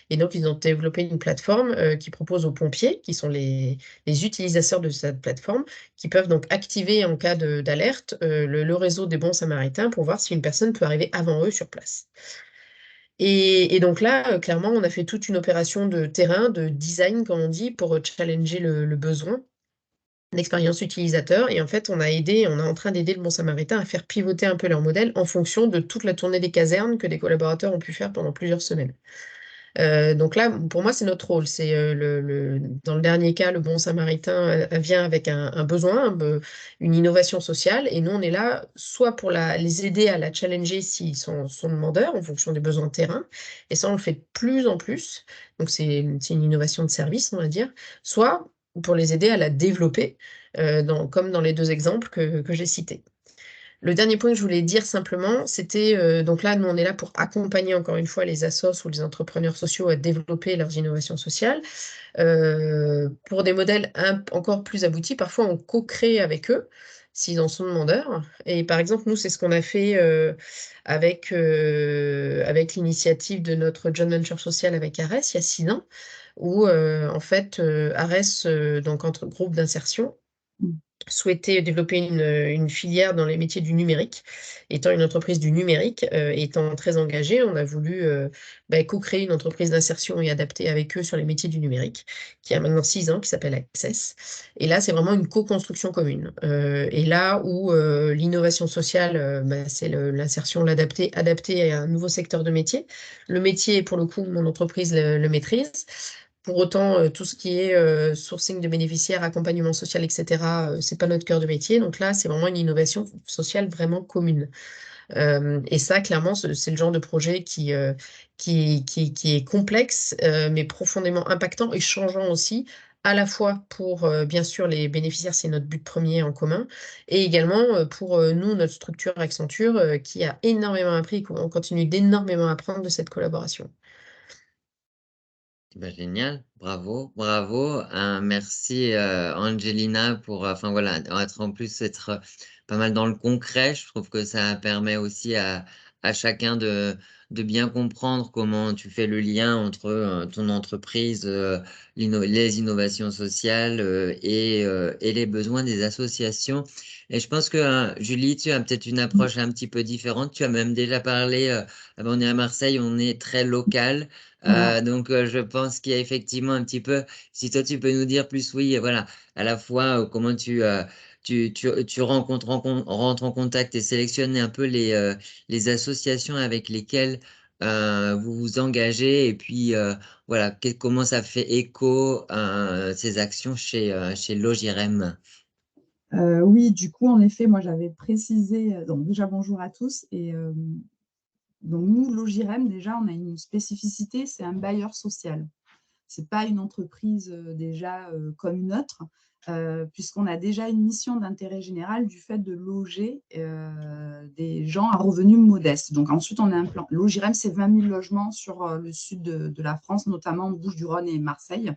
Et donc, ils ont développé une plateforme qui propose aux pompiers, qui sont les utilisateurs de cette plateforme, qui peuvent donc activer en cas d'alerte le réseau des bons samaritains pour voir si une personne peut arriver avant eux sur place. Et donc là, clairement, on a fait toute une opération de terrain, de design, comme on dit, pour challenger le besoin d'expérience utilisateur. Et en fait, on est en train d'aider le Bon Samaritain à faire pivoter un peu leur modèle en fonction de toute la tournée des casernes que des collaborateurs ont pu faire pendant plusieurs semaines. Donc là, pour moi, c'est notre rôle. C'est dans le dernier cas, le Bon Samaritain vient avec un besoin, une innovation sociale, et nous, on est là soit pour les aider à la challenger s'ils sont demandeurs en fonction des besoins de terrain, et ça, on le fait de plus en plus. Donc c'est une innovation de service, on va dire, soit pour les aider à la développer, comme dans les deux exemples que j'ai cités. Le dernier point que je voulais dire simplement, c'était, donc là, nous, on est là pour accompagner encore une fois les assos ou les entrepreneurs sociaux à développer leurs innovations sociales. Pour des modèles encore plus aboutis, parfois on co-crée avec eux s'ils en sont demandeurs. Et par exemple, nous, c'est ce qu'on a fait avec l'initiative de notre joint venture social avec Ares il y a 6 ans, où en fait, Ares, donc entre groupe d'insertion, souhaitait développer une filière dans les métiers du numérique. Étant une entreprise du numérique, étant très engagée, on a voulu co-créer une entreprise d'insertion et adapter avec eux sur les métiers du numérique, qui a maintenant 6 ans, qui s'appelle Access. Et là, c'est vraiment une co-construction commune. Et là où l'innovation sociale, c'est l'insertion, adaptée à un nouveau secteur de métier. Le métier, pour le coup, mon entreprise le maîtrise. Pour autant, tout ce qui est sourcing de bénéficiaires, accompagnement social, etc., c'est pas notre cœur de métier. Donc là, c'est vraiment une innovation sociale vraiment commune. Et ça, clairement, c'est le genre de projet qui est complexe, mais profondément impactant et changeant aussi, à la fois pour, bien sûr, les bénéficiaires, c'est notre but premier en commun, et également pour nous, notre structure Accenture, qui a énormément appris et qu'on continue d'énormément apprendre de cette collaboration. Génial, bravo, bravo. Merci Angelina pour, enfin voilà, être pas mal dans le concret. Je trouve que ça permet aussi à chacun de bien comprendre comment tu fais le lien entre ton entreprise, les innovations sociales et les besoins des associations. Et je pense que Julie, tu as peut-être une approche un petit peu différente. Tu as même déjà parlé, on est à Marseille, on est très local. Donc, je pense qu'il y a effectivement un petit peu, si toi tu peux nous dire plus, oui, voilà, à la fois comment tu rentres en contact et sélectionnes un peu les associations avec lesquelles vous vous engagez, et puis voilà, comment ça fait écho ces actions chez Logirem. Oui, du coup, en effet, moi j'avais précisé, donc déjà bonjour à tous, et donc nous, Logirem, déjà, on a une spécificité, c'est un bailleur social. Ce n'est pas une entreprise déjà comme une autre, puisqu'on a déjà une mission d'intérêt général du fait de loger des gens à revenus modestes. Donc ensuite, on a un plan. Logirem, c'est 20 000 logements sur le sud de la France, notamment Bouches-du-Rhône et Marseille.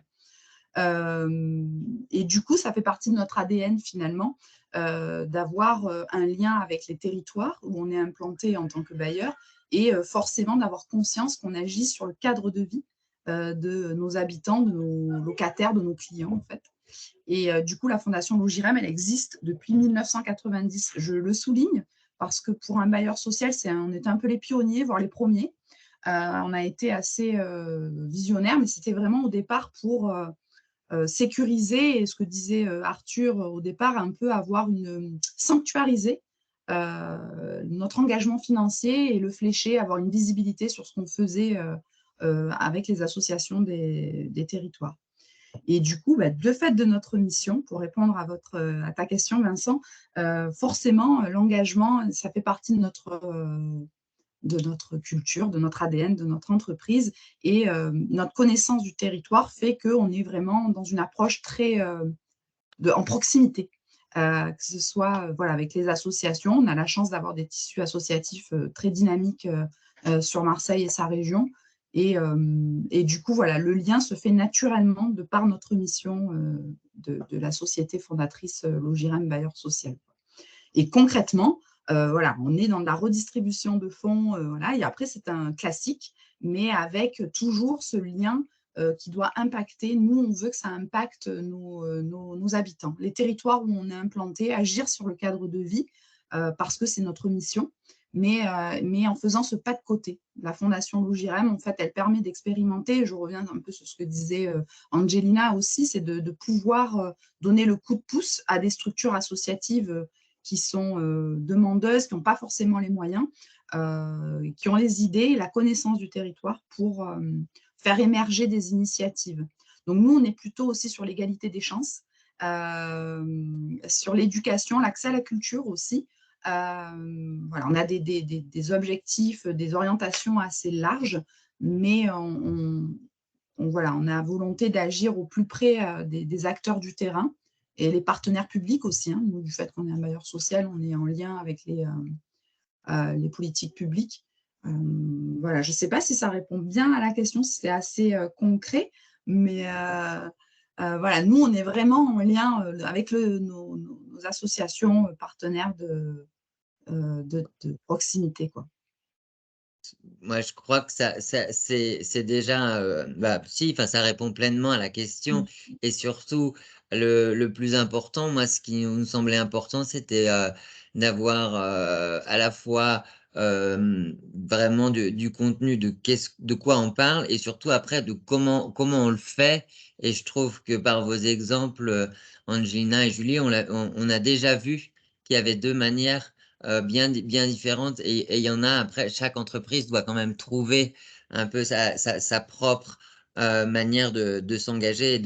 Et du coup, ça fait partie de notre ADN finalement, d'avoir un lien avec les territoires où on est implanté en tant que bailleur, et forcément d'avoir conscience qu'on agit sur le cadre de vie de nos habitants, de nos locataires, de nos clients en fait. Et du coup, la Fondation Logirem, elle existe depuis 1990. Je le souligne parce que pour un bailleur social, on est un peu les pionniers, voire les premiers. on a été assez visionnaire, mais c'était vraiment au départ pour sécuriser, et ce que disait Arthur au départ, un peu sanctuariser notre engagement financier et le flécher, avoir une visibilité sur ce qu'on faisait avec les associations des territoires. Et du coup, de fait de notre mission, pour répondre à ta question, Vincent, forcément, l'engagement, ça fait partie de notre culture, de notre ADN, de notre entreprise. Et notre connaissance du territoire fait qu'on est vraiment dans une approche très en proximité. Que ce soit voilà, avec les associations. On a la chance d'avoir des tissus associatifs très dynamiques sur Marseille et sa région. Et du coup, voilà, le lien se fait naturellement de par notre mission de la société fondatrice Logirem Bailleur Social. Et concrètement, voilà, on est dans de la redistribution de fonds, voilà, et après, c'est un classique, mais avec toujours ce lien qui doit impacter. Nous, on veut que ça impacte nos habitants, les territoires où on est implanté, agir sur le cadre de vie, parce que c'est notre mission, mais en faisant ce pas de côté. La Fondation Logirem, en fait, elle permet d'expérimenter, je reviens un peu sur ce que disait Angelina aussi, c'est de pouvoir donner le coup de pouce à des structures associatives qui sont demandeuses, qui n'ont pas forcément les moyens, qui ont les idées et la connaissance du territoire pour faire émerger des initiatives. Donc nous, on est plutôt aussi sur l'égalité des chances, sur l'éducation, l'accès à la culture aussi. Voilà, on a des objectifs, des orientations assez larges, mais voilà, on a volonté d'agir au plus près des acteurs du terrain et les partenaires publics aussi. Hein, du fait qu'on est un bailleur social, on est en lien avec les politiques publiques. Voilà, je ne sais pas si ça répond bien à la question, si c'est assez concret, mais voilà, nous, on est vraiment en lien avec nos associations partenaires de proximité, quoi. Moi, je crois que c'est déjà, si, enfin, ça répond pleinement à la question. Et surtout, le plus important, moi, ce qui nous semblait important, c'était d'avoir à la fois vraiment du contenu, de quoi on parle, et surtout après, de comment on le fait. Et je trouve que par vos exemples, Angelina et Julie, on a déjà vu qu'il y avait deux manières bien différentes, et il y en a après, chaque entreprise doit quand même trouver un peu sa propre manière de s'engager et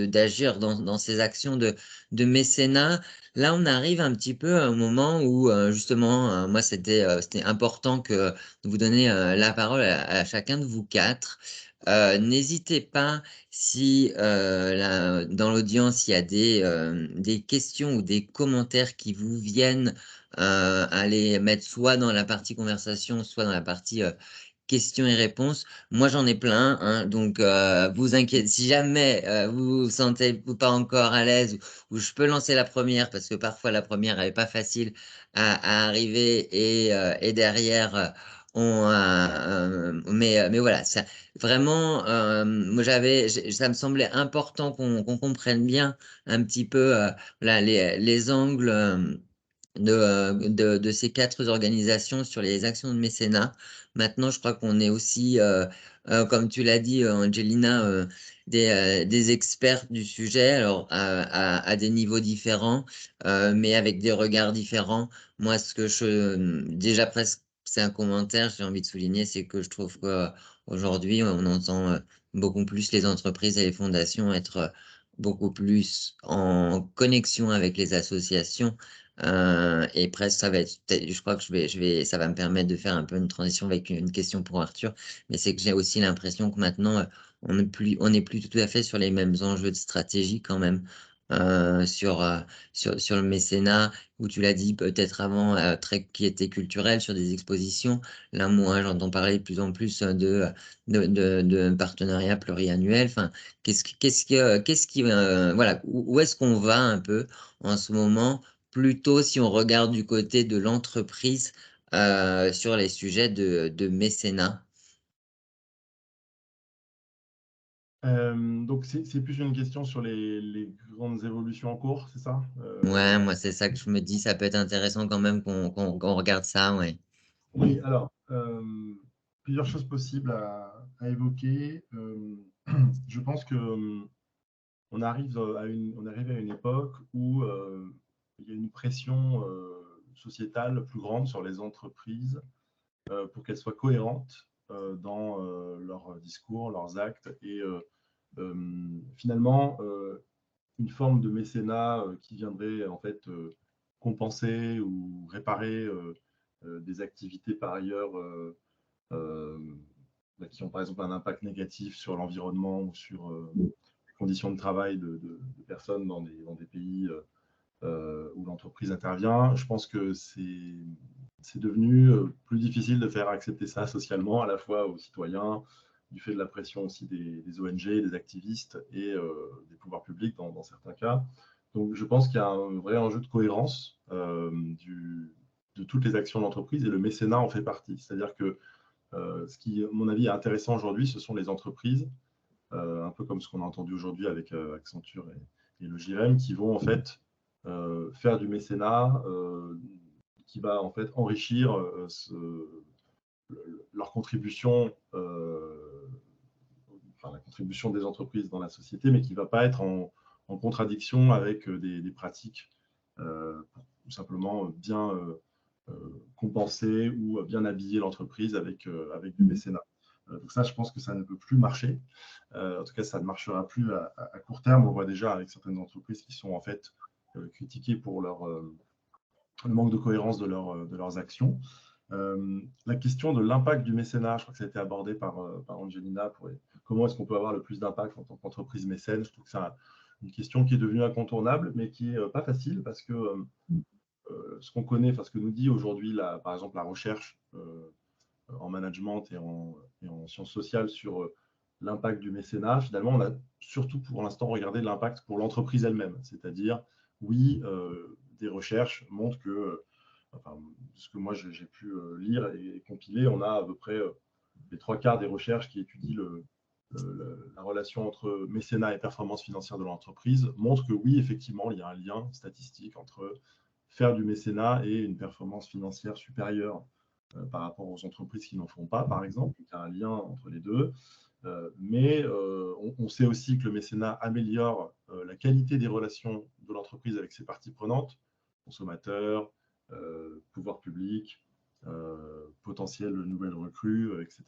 d'agir dans ces actions de mécénat. Là, on arrive un petit peu à un moment où justement, moi, c'était important que de vous donner la parole à chacun de vous quatre. N'hésitez pas, si dans l'audience il y a des questions ou des commentaires qui vous viennent, à les mettre soit dans la partie conversation, soit dans la partie questions et réponses. Moi, j'en ai plein, hein, donc vous inquiétez, si jamais vous vous sentez pas encore à l'aise, ou je peux lancer la première, parce que parfois la première elle est pas facile à arriver, et derrière mais voilà, ça vraiment, moi ça me semblait important qu'on comprenne bien un petit peu là, les angles de ces quatre organisations sur les actions de mécénat. Maintenant, je crois qu'on est aussi, comme tu l'as dit, Angelina, des experts du sujet, alors à des niveaux différents, mais avec des regards différents. Moi, déjà presque, c'est un commentaire, j'ai envie de souligner, c'est que je trouve qu'aujourd'hui, on entend beaucoup plus les entreprises et les fondations être beaucoup plus en connexion avec les associations. Et presque, je crois que ça va me permettre de faire un peu une transition avec une question pour Arthur, mais c'est que j'ai aussi l'impression que maintenant, on n'est plus tout à fait sur les mêmes enjeux de stratégie quand même, sur le mécénat, où tu l'as dit peut-être avant, qui était culturel, sur des expositions. Là, moi, j'entends parler de plus en plus de partenariats pluriannuels. Enfin, voilà, où est-ce qu'on va un peu en ce moment? Plutôt si on regarde du côté de l'entreprise sur les sujets de mécénat. Donc, c'est plus une question sur les grandes évolutions en cours, c'est ça? Ouais, moi c'est ça que je me dis, ça peut être intéressant quand même qu'on regarde ça, ouais. Oui, alors, plusieurs choses possibles à évoquer. Je pense que on arrive à une époque où il y a une pression sociétale plus grande sur les entreprises pour qu'elles soient cohérentes dans leurs discours, leurs actes. Et finalement, une forme de mécénat qui viendrait en fait compenser ou réparer des activités par ailleurs qui ont par exemple un impact négatif sur l'environnement ou sur les conditions de travail de personnes dans des pays où l'entreprise intervient. Je pense que c'est devenu plus difficile de faire accepter ça socialement, à la fois aux citoyens, du fait de la pression aussi des ONG, des activistes et des pouvoirs publics dans certains cas. Donc je pense qu'il y a un vrai enjeu de cohérence de toutes les actions de l'entreprise et le mécénat en fait partie. C'est-à-dire que ce qui, à mon avis, est intéressant aujourd'hui, ce sont les entreprises, un peu comme ce qu'on a entendu aujourd'hui avec Accenture et le JRM, qui vont en fait faire du mécénat qui va en fait enrichir leur contribution, la contribution des entreprises dans la société, mais qui ne va pas être en contradiction avec des pratiques pour tout simplement bien compenser ou bien habiller l'entreprise avec du mécénat. Donc ça, je pense que ça ne peut plus marcher. En tout cas, ça ne marchera plus à court terme. On voit déjà avec certaines entreprises qui sont en fait critiquées pour le manque de cohérence de leurs actions. La question de l'impact du mécénat, je crois que ça a été abordé par Angelina. Comment est-ce qu'on peut avoir le plus d'impact en tant qu'entreprise mécène? Je trouve que c'est une question qui est devenue incontournable, mais qui n'est pas facile parce que ce qu'on connaît, enfin ce que nous dit aujourd'hui, par exemple, la recherche en management et en sciences sociales sur l'impact du mécénat, finalement, on a surtout pour l'instant regardé l'impact pour l'entreprise elle-même. C'est-à-dire, oui, des recherches montrent que, ce que moi j'ai pu lire et compiler, on a à peu près les 3/4 des recherches qui étudient la relation entre mécénat et performance financière de l'entreprise montrent que oui, effectivement, il y a un lien statistique entre faire du mécénat et une performance financière supérieure par rapport aux entreprises qui n'en font pas, par exemple. Il y a un lien entre les deux. Mais on sait aussi que le mécénat améliore la qualité des relations de l'entreprise avec ses parties prenantes, consommateurs, pouvoir public, potentielles nouvelles recrues, etc.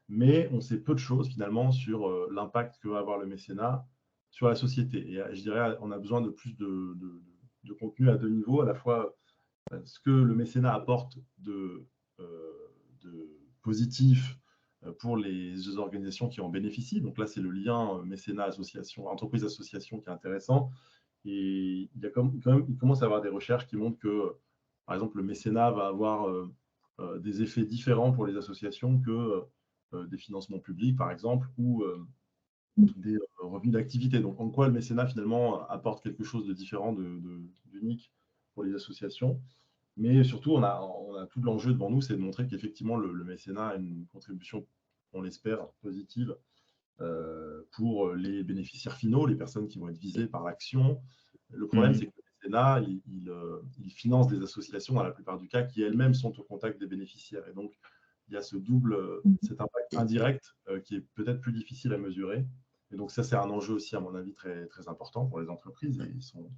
Mais on sait peu de choses finalement sur l'impact que va avoir le mécénat sur la société. Et je dirais on a besoin de plus de contenu à deux niveaux, à la fois ce que le mécénat apporte de positif pour les organisations qui en bénéficient. Donc là, c'est le lien mécénat-association, entreprise-association qui est intéressant. Et il commence à y avoir des recherches qui montrent que, par exemple, le mécénat va avoir des effets différents pour les associations que des financements publics, par exemple, ou des revenus d'activité. Donc, en quoi le mécénat, finalement, apporte quelque chose de différent, d'unique pour les associations. Mais surtout, on a tout l'enjeu devant nous, c'est de montrer qu'effectivement, le mécénat a une contribution, on l'espère, positive pour les bénéficiaires finaux, les personnes qui vont être visées par l'action. Le problème, c'est que le mécénat, il finance des associations, dans la plupart du cas, qui elles-mêmes sont au contact des bénéficiaires. Et donc, il y a cet impact indirect qui est peut-être plus difficile à mesurer. Et donc, ça, c'est un enjeu aussi, à mon avis, très, très important pour les entreprises. Et ils sont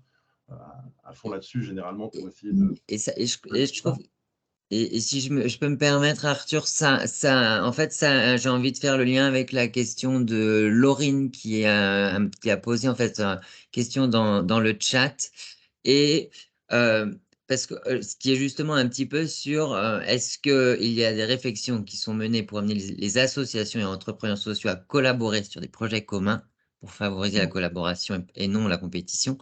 à fond là-dessus, généralement, pour essayer de... Et je trouve... Et si je peux me permettre, Arthur, en fait, j'ai envie de faire le lien avec la question de Laurine qui a posé en fait une question dans le chat. Et parce que ce qui est justement un petit peu sur est-ce qu'il y a des réflexions qui sont menées pour amener les associations et entrepreneurs sociaux à collaborer sur des projets communs pour favoriser la collaboration et non la compétition.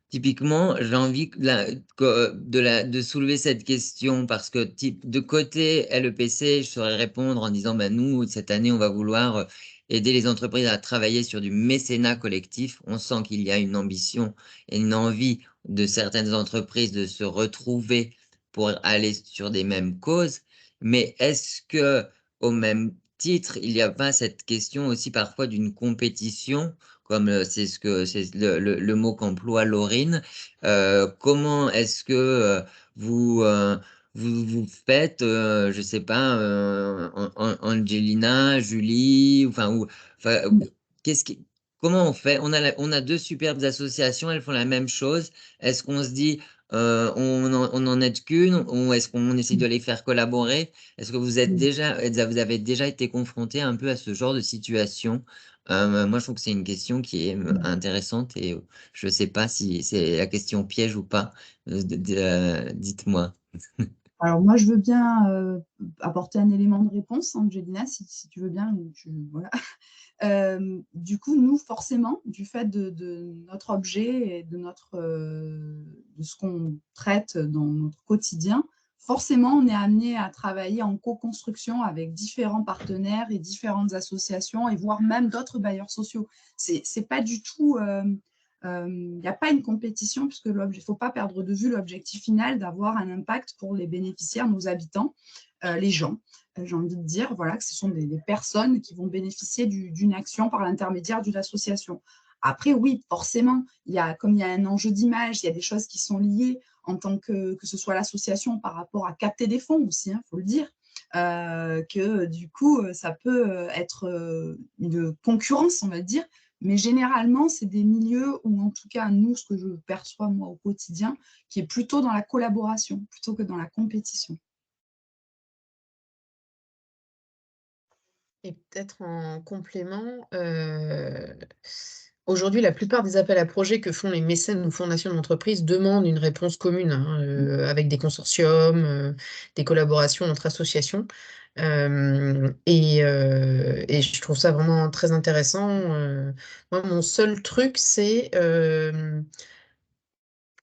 Typiquement, j'ai envie de soulever cette question parce que de côté LEPC, je saurais répondre en disant nous, cette année, on va vouloir aider les entreprises à travailler sur du mécénat collectif. On sent qu'il y a une ambition et une envie de certaines entreprises de se retrouver pour aller sur des mêmes causes. Mais est-ce que, au même titre, il n'y a pas cette question aussi parfois d'une compétition, comme c'est le mot qu'emploie Laurine? Comment est-ce que vous vous faites, je ne sais pas, Angelina, Julie, comment on fait? On a deux superbes associations, elles font la même chose. Est-ce qu'on se dit, on en aide qu'une, ou est-ce qu'on essaie de les faire collaborer? Est-ce que vous avez déjà été confronté un peu à ce genre de situation? Moi, je trouve que c'est une question qui est intéressante et je ne sais pas si c'est la question piège ou pas. Dites-moi. Alors moi, je veux bien apporter un élément de réponse, Angelina, si tu veux bien. Voilà. Du coup, nous, forcément, du fait de notre objet et de ce qu'on traite dans notre quotidien, forcément, on est amené à travailler en co-construction avec différents partenaires et différentes associations, et voire même d'autres bailleurs sociaux. C'est pas du tout... il n'y a pas une compétition, puisque il ne faut pas perdre de vue l'objectif final d'avoir un impact pour les bénéficiaires, nos habitants, les gens. J'ai envie de dire voilà, que ce sont des personnes qui vont bénéficier d'une action par l'intermédiaire d'une association. Après, oui, forcément, comme il y a un enjeu d'image, il y a des choses qui sont liées en tant que ce soit l'association par rapport à capter des fonds aussi, faut le dire, que du coup, ça peut être une concurrence, on va dire, mais généralement, c'est des milieux où, en tout cas, nous, ce que je perçois, moi, au quotidien, qui est plutôt dans la collaboration, plutôt que dans la compétition. Et peut-être en complément, aujourd'hui, la plupart des appels à projets que font les mécènes ou fondations d'entreprise demandent une réponse commune, avec des consortiums, des collaborations entre associations. Et je trouve ça vraiment très intéressant. Moi, mon seul truc, c'est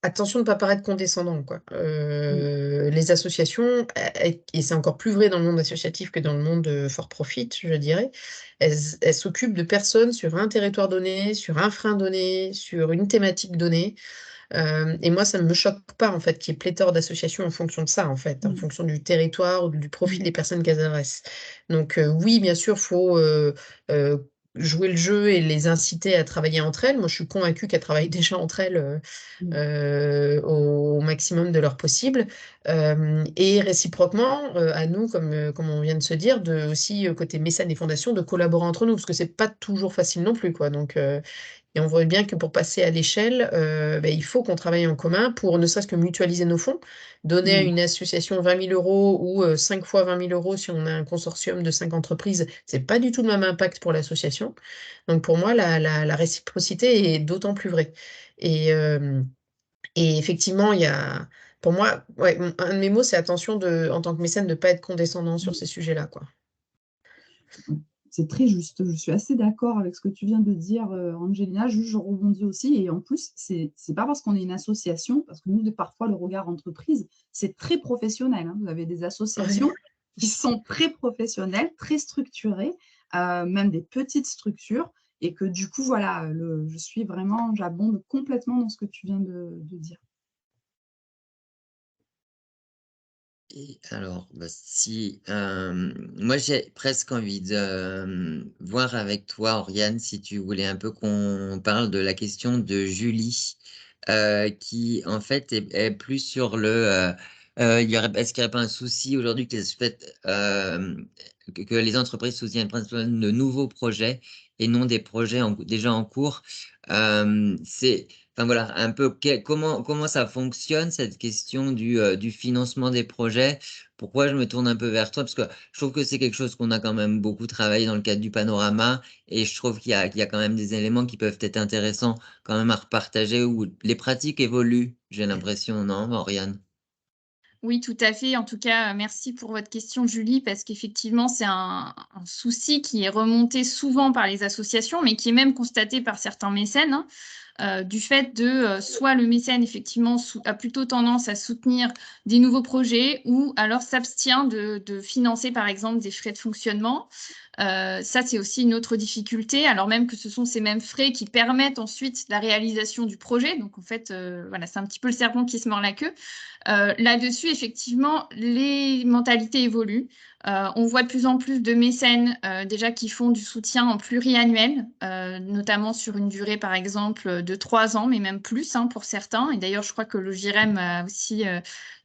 attention de ne pas paraître condescendant, quoi. Les associations, et c'est encore plus vrai dans le monde associatif que dans le monde for profit, je dirais, elles s'occupent de personnes sur un territoire donné, sur un frein donné, sur une thématique donnée. Et moi, ça ne me choque pas, en fait, qu'il y ait pléthore d'associations en fonction de ça, en fait, en fonction du territoire ou du profil des personnes qu'elles adressent. Donc, oui, bien sûr, il faut jouer le jeu et les inciter à travailler entre elles. Moi, je suis convaincue qu'elles travaillent déjà entre elles au maximum de leur possible. Et réciproquement, à nous, comme on vient de se dire, aussi, côté mécènes et fondations, de collaborer entre nous, parce que c'est pas toujours facile non plus, quoi. Donc, et on voit bien que pour passer à l'échelle, il faut qu'on travaille en commun pour ne serait-ce que mutualiser nos fonds, donner à une association 20 000 € ou 5 fois 20 000 € si on a un consortium de 5 entreprises, c'est pas du tout le même impact pour l'association. Donc pour moi, la réciprocité est d'autant plus vraie. Et, effectivement, pour moi, ouais, un de mes mots, c'est attention en tant que mécène, de ne pas être condescendant sur ces sujets-là, quoi. C'est très juste. Je suis assez d'accord avec ce que tu viens de dire, Angelina. Juste, je rebondis aussi. Et en plus, c'est pas parce qu'on est une association, parce que nous, parfois, le regard entreprise, c'est très professionnel. Vous avez des associations qui sont très professionnelles, très structurées, même des petites structures. Et que du coup, voilà, j'abonde complètement dans ce que tu viens de dire. Et alors, moi j'ai presque envie de voir avec toi, Oriane, si tu voulais un peu qu'on parle de la question de Julie, qui en fait est plus sur est-ce qu'il n'y aurait pas un souci aujourd'hui que les entreprises soutiennent principalement de nouveaux projets et non des projets déjà en cours? Enfin voilà, un peu comment ça fonctionne, cette question du financement des projets. Pourquoi je me tourne un peu vers toi? Parce que je trouve que c'est quelque chose qu'on a quand même beaucoup travaillé dans le cadre du panorama, et je trouve qu'il y a quand même des éléments qui peuvent être intéressants quand même à repartager, où les pratiques évoluent, j'ai l'impression, non, Oriane? Oui, tout à fait. En tout cas, merci pour votre question, Julie, parce qu'effectivement, c'est un souci qui est remonté souvent par les associations, mais qui est même constaté par certains mécènes, du fait de soit le mécène, effectivement, a plutôt tendance à soutenir des nouveaux projets, ou alors s'abstient de financer, par exemple, des frais de fonctionnement. Ça, c'est aussi une autre difficulté, alors même que ce sont ces mêmes frais qui permettent ensuite la réalisation du projet. Donc, en fait, voilà, c'est un petit peu le serpent qui se mord la queue. Là-dessus, effectivement, les mentalités évoluent. On voit de plus en plus de mécènes déjà qui font du soutien en pluriannuel, notamment sur une durée par exemple de 3 ans, mais même plus pour certains. Et d'ailleurs, je crois que le JIREM a aussi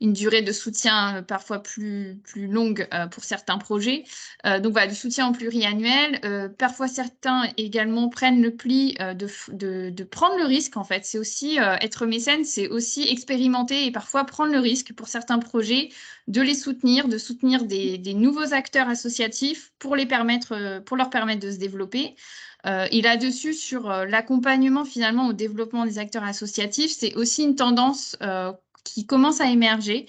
une durée de soutien parfois plus longue pour certains projets. Donc voilà, du soutien en pluriannuel. Parfois, certains également prennent le pli de prendre le risque. En fait, c'est aussi être mécène, c'est aussi expérimenter et parfois prendre le risque pour certains projets de les soutenir, de soutenir des nouveaux acteurs associatifs pour leur permettre de se développer. Et là-dessus, sur l'accompagnement finalement au développement des acteurs associatifs, c'est aussi une tendance qui commence à émerger,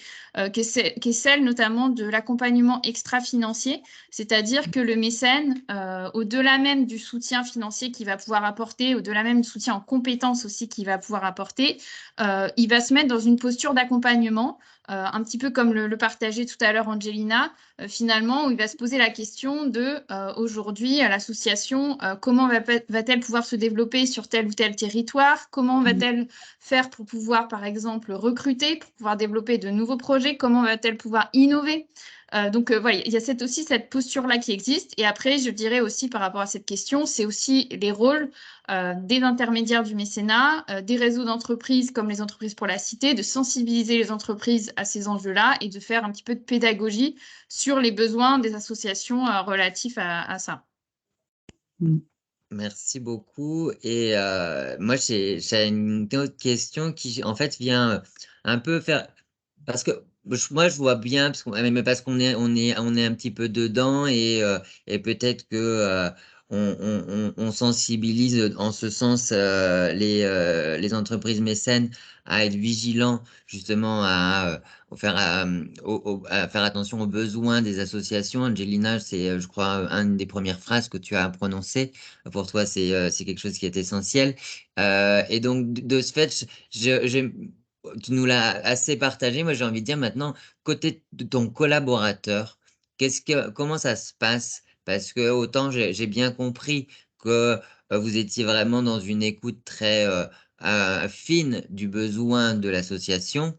qui est celle notamment de l'accompagnement extra-financier, c'est-à-dire que le mécène, au-delà même du soutien financier qu'il va pouvoir apporter, au-delà même du soutien en compétences aussi qu'il va pouvoir apporter, il va se mettre dans une posture d'accompagnement, un petit peu comme le partageait tout à l'heure Angelina, finalement, où il va se poser la question de aujourd'hui, l'association, comment va-t-elle pouvoir se développer sur tel ou tel territoire? Comment va-t-elle faire pour pouvoir, par exemple, recruter, pour pouvoir développer de nouveaux projets? Comment va-t-elle pouvoir innover? Donc voilà, il y a aussi cette posture-là qui existe. Et après, je dirais aussi par rapport à cette question, c'est aussi les rôles des intermédiaires du mécénat, des réseaux d'entreprises comme les entreprises pour la cité, de sensibiliser les entreprises à ces enjeux-là et de faire un petit peu de pédagogie sur les besoins des associations relatifs à ça. Merci beaucoup. Et moi, j'ai une autre question qui, en fait, vient un peu faire... Parce que moi, je vois bien, mais parce qu'on est un petit peu dedans et peut-être que on sensibilise en ce sens les entreprises mécènes à être vigilants justement à faire attention aux besoins des associations. Angelina, c'est, je crois, une des premières phrases que tu as prononcées. Pour toi, c'est quelque chose qui est essentiel. Et donc, de ce fait, tu nous l'as assez partagé. Moi, j'ai envie de dire maintenant, côté de ton collaborateur, comment ça se passe? Parce que autant j'ai bien compris que vous étiez vraiment dans une écoute très fine du besoin de l'association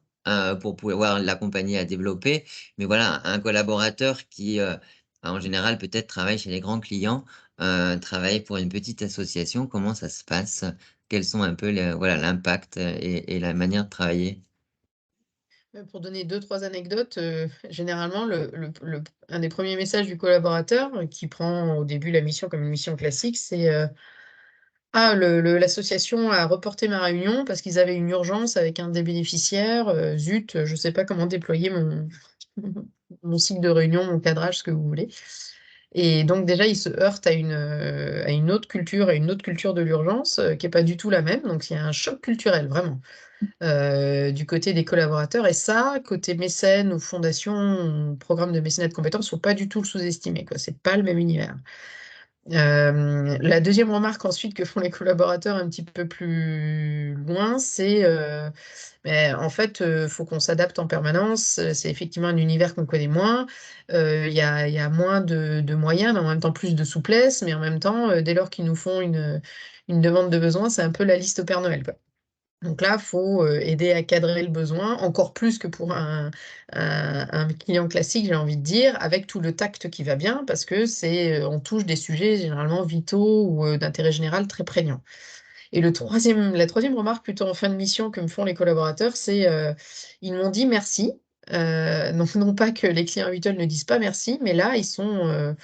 pour pouvoir l'accompagner à développer. Mais voilà, un collaborateur qui, en général, peut-être travaille chez les grands clients, travaille pour une petite association, comment ça se passe? Quels sont un peu voilà, l'impact et la manière de travailler? Pour donner 2-3 anecdotes, généralement, un des premiers messages du collaborateur qui prend au début la mission comme une mission classique, c'est ah, l'association a reporté ma réunion parce qu'ils avaient une urgence avec un des bénéficiaires. Zut, je ne sais pas comment déployer mon cycle de réunion, mon cadrage, ce que vous voulez. Et donc déjà, ils se heurtent à une autre culture, à une autre culture de l'urgence qui n'est pas du tout la même. Donc il y a un choc culturel, vraiment, du côté des collaborateurs. Et ça, côté mécène ou fondation, ou programme de mécénat de compétences, il ne faut pas du tout le sous-estimer, quoi. Ce n'est pas le même univers. La deuxième remarque ensuite que font les collaborateurs un petit peu plus loin, c'est en fait, faut qu'on s'adapte en permanence. C'est effectivement un univers qu'on connaît moins. Il y a moins de moyens, mais en même temps plus de souplesse. Mais en même temps, dès lors qu'ils nous font une demande de besoin, c'est un peu la liste au Père Noël, quoi. Donc là, il faut aider à cadrer le besoin, encore plus que pour un client classique, j'ai envie de dire, avec tout le tact qui va bien, parce que on touche des sujets généralement vitaux ou d'intérêt général très prégnants. Et la troisième remarque, plutôt en fin de mission, que me font les collaborateurs, c'est ils m'ont dit merci. Non pas que les clients habituels ne disent pas merci, mais là, ils sont...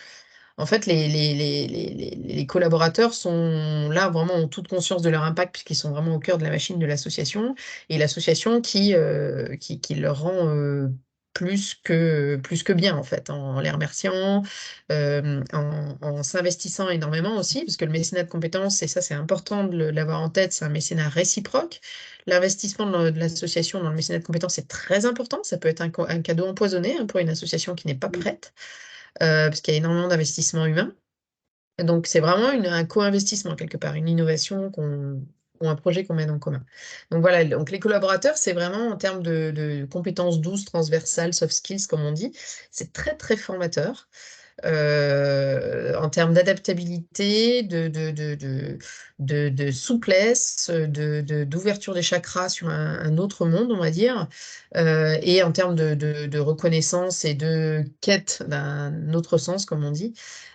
En fait, les collaborateurs sont là, vraiment, ont toute conscience de leur impact, puisqu'ils sont vraiment au cœur de la machine de l'association, et l'association qui leur rend plus que bien, en fait, en les remerciant, en s'investissant énormément aussi, parce que le mécénat de compétences, et ça c'est important de l'avoir en tête, c'est un mécénat réciproque. L'investissement de l'association dans le mécénat de compétences est très important, ça peut être un cadeau empoisonné pour une association qui n'est pas prête. Parce qu'il y a énormément d'investissements humains. Donc, c'est vraiment un co-investissement quelque part, une innovation ou un projet qu'on mène en commun. Donc voilà, donc les collaborateurs, c'est vraiment en termes de compétences douces, transversales, soft skills, comme on dit, c'est très, très formateur. en termes d'adaptabilité, de souplesse, d'ouverture des chakras sur un autre monde, on va dire, et en termes de reconnaissance et de quête d'un autre sens, comme on dit,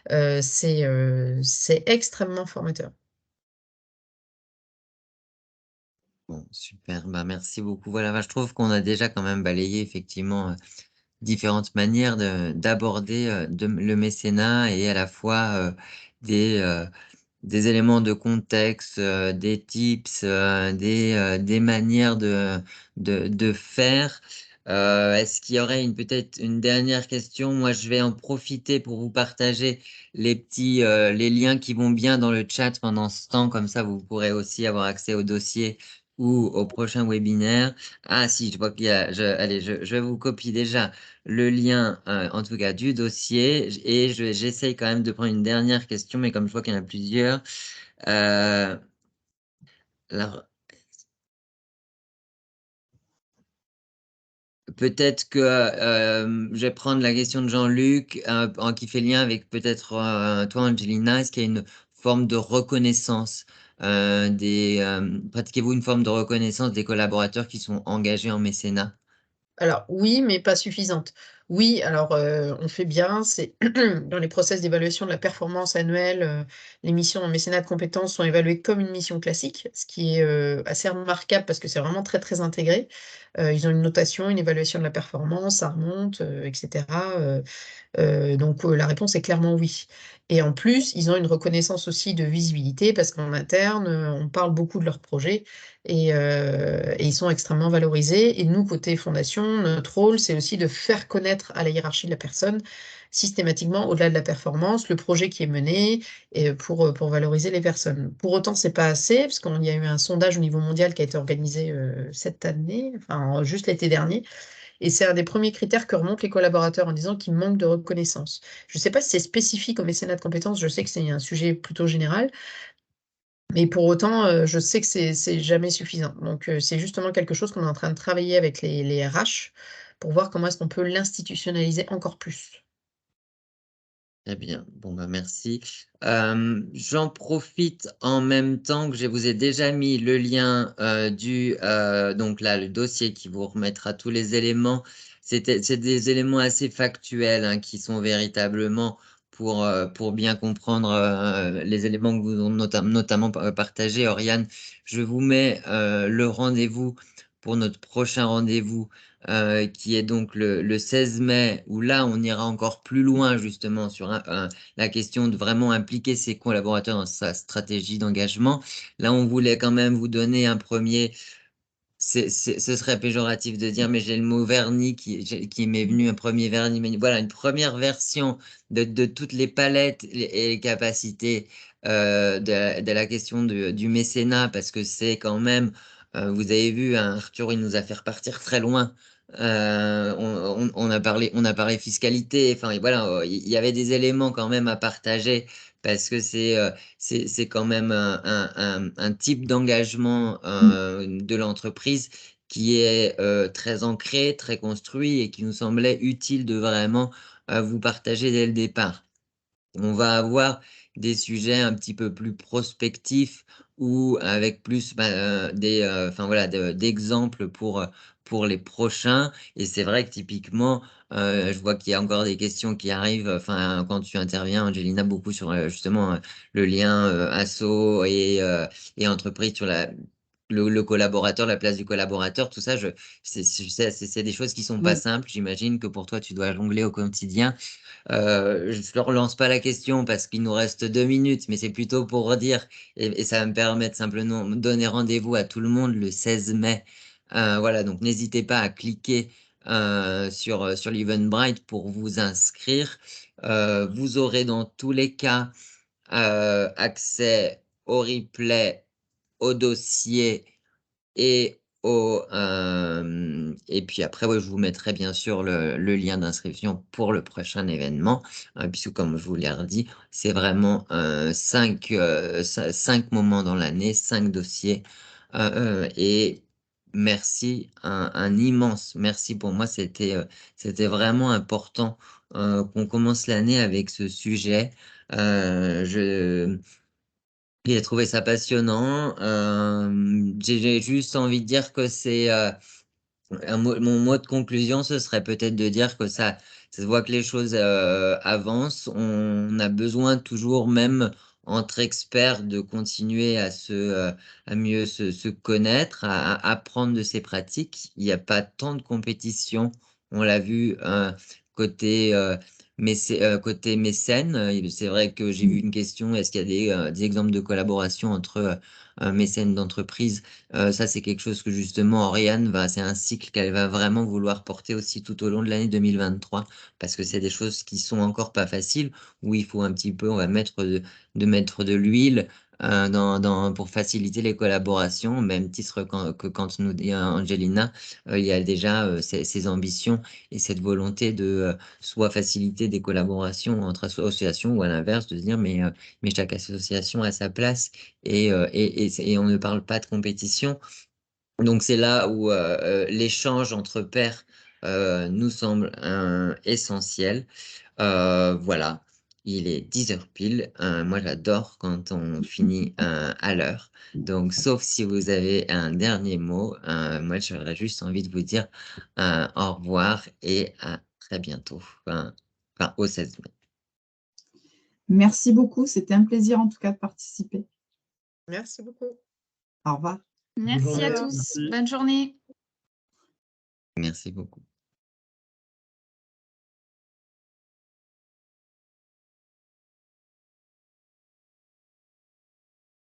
c'est extrêmement formateur. Bon, super, bah, merci beaucoup. Voilà, bah, je trouve qu'on a déjà quand même balayé effectivement différentes manières d'aborder le mécénat et à la fois des, euh, des éléments de contexte, des tips, des manières de faire. Est-ce qu'il y aurait peut-être une dernière question? Moi, je vais en profiter pour vous partager les liens qui vont bien dans le chat pendant ce temps. Comme ça, vous pourrez aussi avoir accès au dossier ou au prochain webinaire. Ah, si, je vois qu'il y a, allez, je vous copie déjà le lien, en tout cas, du dossier. Et j'essaye quand même de prendre une dernière question, mais comme je vois qu'il y en a plusieurs, euh, alors, peut-être que je vais prendre la question de Jean-Luc, qui fait lien avec peut-être toi, Angelina. Est-ce qu'il y a une forme de reconnaissance pratiquez-vous une forme de reconnaissance des collaborateurs qui sont engagés en mécénat? Alors oui, mais pas suffisante. Oui, alors on fait bien, c'est dans les process d'évaluation de la performance annuelle, les missions en mécénat de compétences sont évaluées comme une mission classique, ce qui est assez remarquable parce que c'est vraiment très très intégré. Ils ont une notation, une évaluation de la performance, ça remonte, etc. Donc la réponse est clairement oui. Et en plus, ils ont une reconnaissance aussi de visibilité parce qu'en interne, on parle beaucoup de leurs projets et ils sont extrêmement valorisés. Et nous, côté fondation, notre rôle, c'est aussi de faire connaître à la hiérarchie de la personne systématiquement, au-delà de la performance, le projet qui est mené et pour valoriser les personnes. Pour autant, c'est pas assez parce qu'il y a eu un sondage au niveau mondial qui a été organisé cette année, enfin juste l'été dernier, et c'est un des premiers critères que remontent les collaborateurs en disant qu'ils manquent de reconnaissance. Je ne sais pas si c'est spécifique au mécénat de compétences, je sais que c'est un sujet plutôt général, mais pour autant, je sais que c'est jamais suffisant. Donc, c'est justement quelque chose qu'on est en train de travailler avec les RH pour voir comment est-ce qu'on peut l'institutionnaliser encore plus. Très bien. Bon, bah, merci. J'en profite en même temps que je vous ai déjà mis le lien donc là, le dossier qui vous remettra tous les éléments. C'est des éléments assez factuels hein, qui sont véritablement pour bien comprendre les éléments que vous ont notamment partagés. Oriane, je vous mets le rendez-vous pour notre prochain rendez-vous qui est donc le 16 mai, où là, on ira encore plus loin justement sur la question de vraiment impliquer ses collaborateurs dans sa stratégie d'engagement. Là, on voulait quand même vous donner un premier, ce serait péjoratif de dire, mais j'ai le mot vernis qui m'est venu, un premier vernis, mais voilà, une première version de toutes les palettes et les capacités de la question du mécénat, parce que c'est quand même, vous avez vu, hein, Arthur, il nous a fait repartir très loin. On a parlé fiscalité, enfin et voilà, il y avait des éléments quand même à partager parce que c'est quand même un type d'engagement de l'entreprise qui est très ancré, très construit et qui nous semblait utile de vraiment vous partager dès le départ. On va avoir des sujets un petit peu plus prospectifs ou avec plus enfin voilà, d'exemples pour les prochains. Et c'est vrai que typiquement, je vois qu'il y a encore des questions qui arrivent. Enfin, quand tu interviens, Angelina, beaucoup sur justement le lien asso et entreprise sur le collaborateur, la place du collaborateur, tout ça. C'est des choses qui sont pas Oui. simples. J'imagine que pour toi, tu dois jongler au quotidien. Je ne relance pas la question parce qu'il nous reste 2 minutes, mais c'est plutôt pour redire, et ça va me permettre simplement de donner rendez-vous à tout le monde le 16 mai. Voilà, donc n'hésitez pas à cliquer sur l'Eventbrite pour vous inscrire. Vous aurez dans tous les cas accès au replay, au dossier et puis après, ouais, je vous mettrai bien sûr le lien d'inscription pour le prochain événement, puisque comme je vous l'ai redit, c'est vraiment 5 moments dans l'année, 5 dossiers, et merci, un immense merci. Pour moi, c'était vraiment important qu'on commence l'année avec ce sujet. J'ai trouvé ça passionnant. J'ai juste envie de dire que c'est mon mot de conclusion, ce serait peut-être de dire que ça se voit que les choses avancent. On a besoin toujours, même entre experts, de continuer à mieux se connaître, à apprendre de ces pratiques. Il n'y a pas tant de compétition. On l'a vu côté, côté mécène. C'est vrai que j'ai vu une question, est-ce qu'il y a des exemples de collaboration entre mécènes d'entreprise? Ça, c'est quelque chose que justement Oriane c'est un cycle qu'elle va vraiment vouloir porter aussi tout au long de l'année 2023, parce que c'est des choses qui sont encore pas faciles, où il faut un petit peu, on va mettre mettre de l'huile pour faciliter les collaborations, au même titre que quand nous dit Angelina, il y a déjà ces ambitions et cette volonté de soit faciliter des collaborations entre associations, ou à l'inverse, de se dire mais chaque association a sa place et on ne parle pas de compétition. Donc c'est là où l'échange entre pairs nous semble essentiel. Voilà, il est 10h pile. Moi, j'adore quand on finit à l'heure. Donc, sauf si vous avez un dernier mot, moi, j'aurais juste envie de vous dire au revoir et à très bientôt. Enfin, au 16 mai. Merci beaucoup, c'était un plaisir en tout cas de participer. Merci beaucoup. Au revoir. Merci à journée, tous. merci. Bonne journée. Merci beaucoup.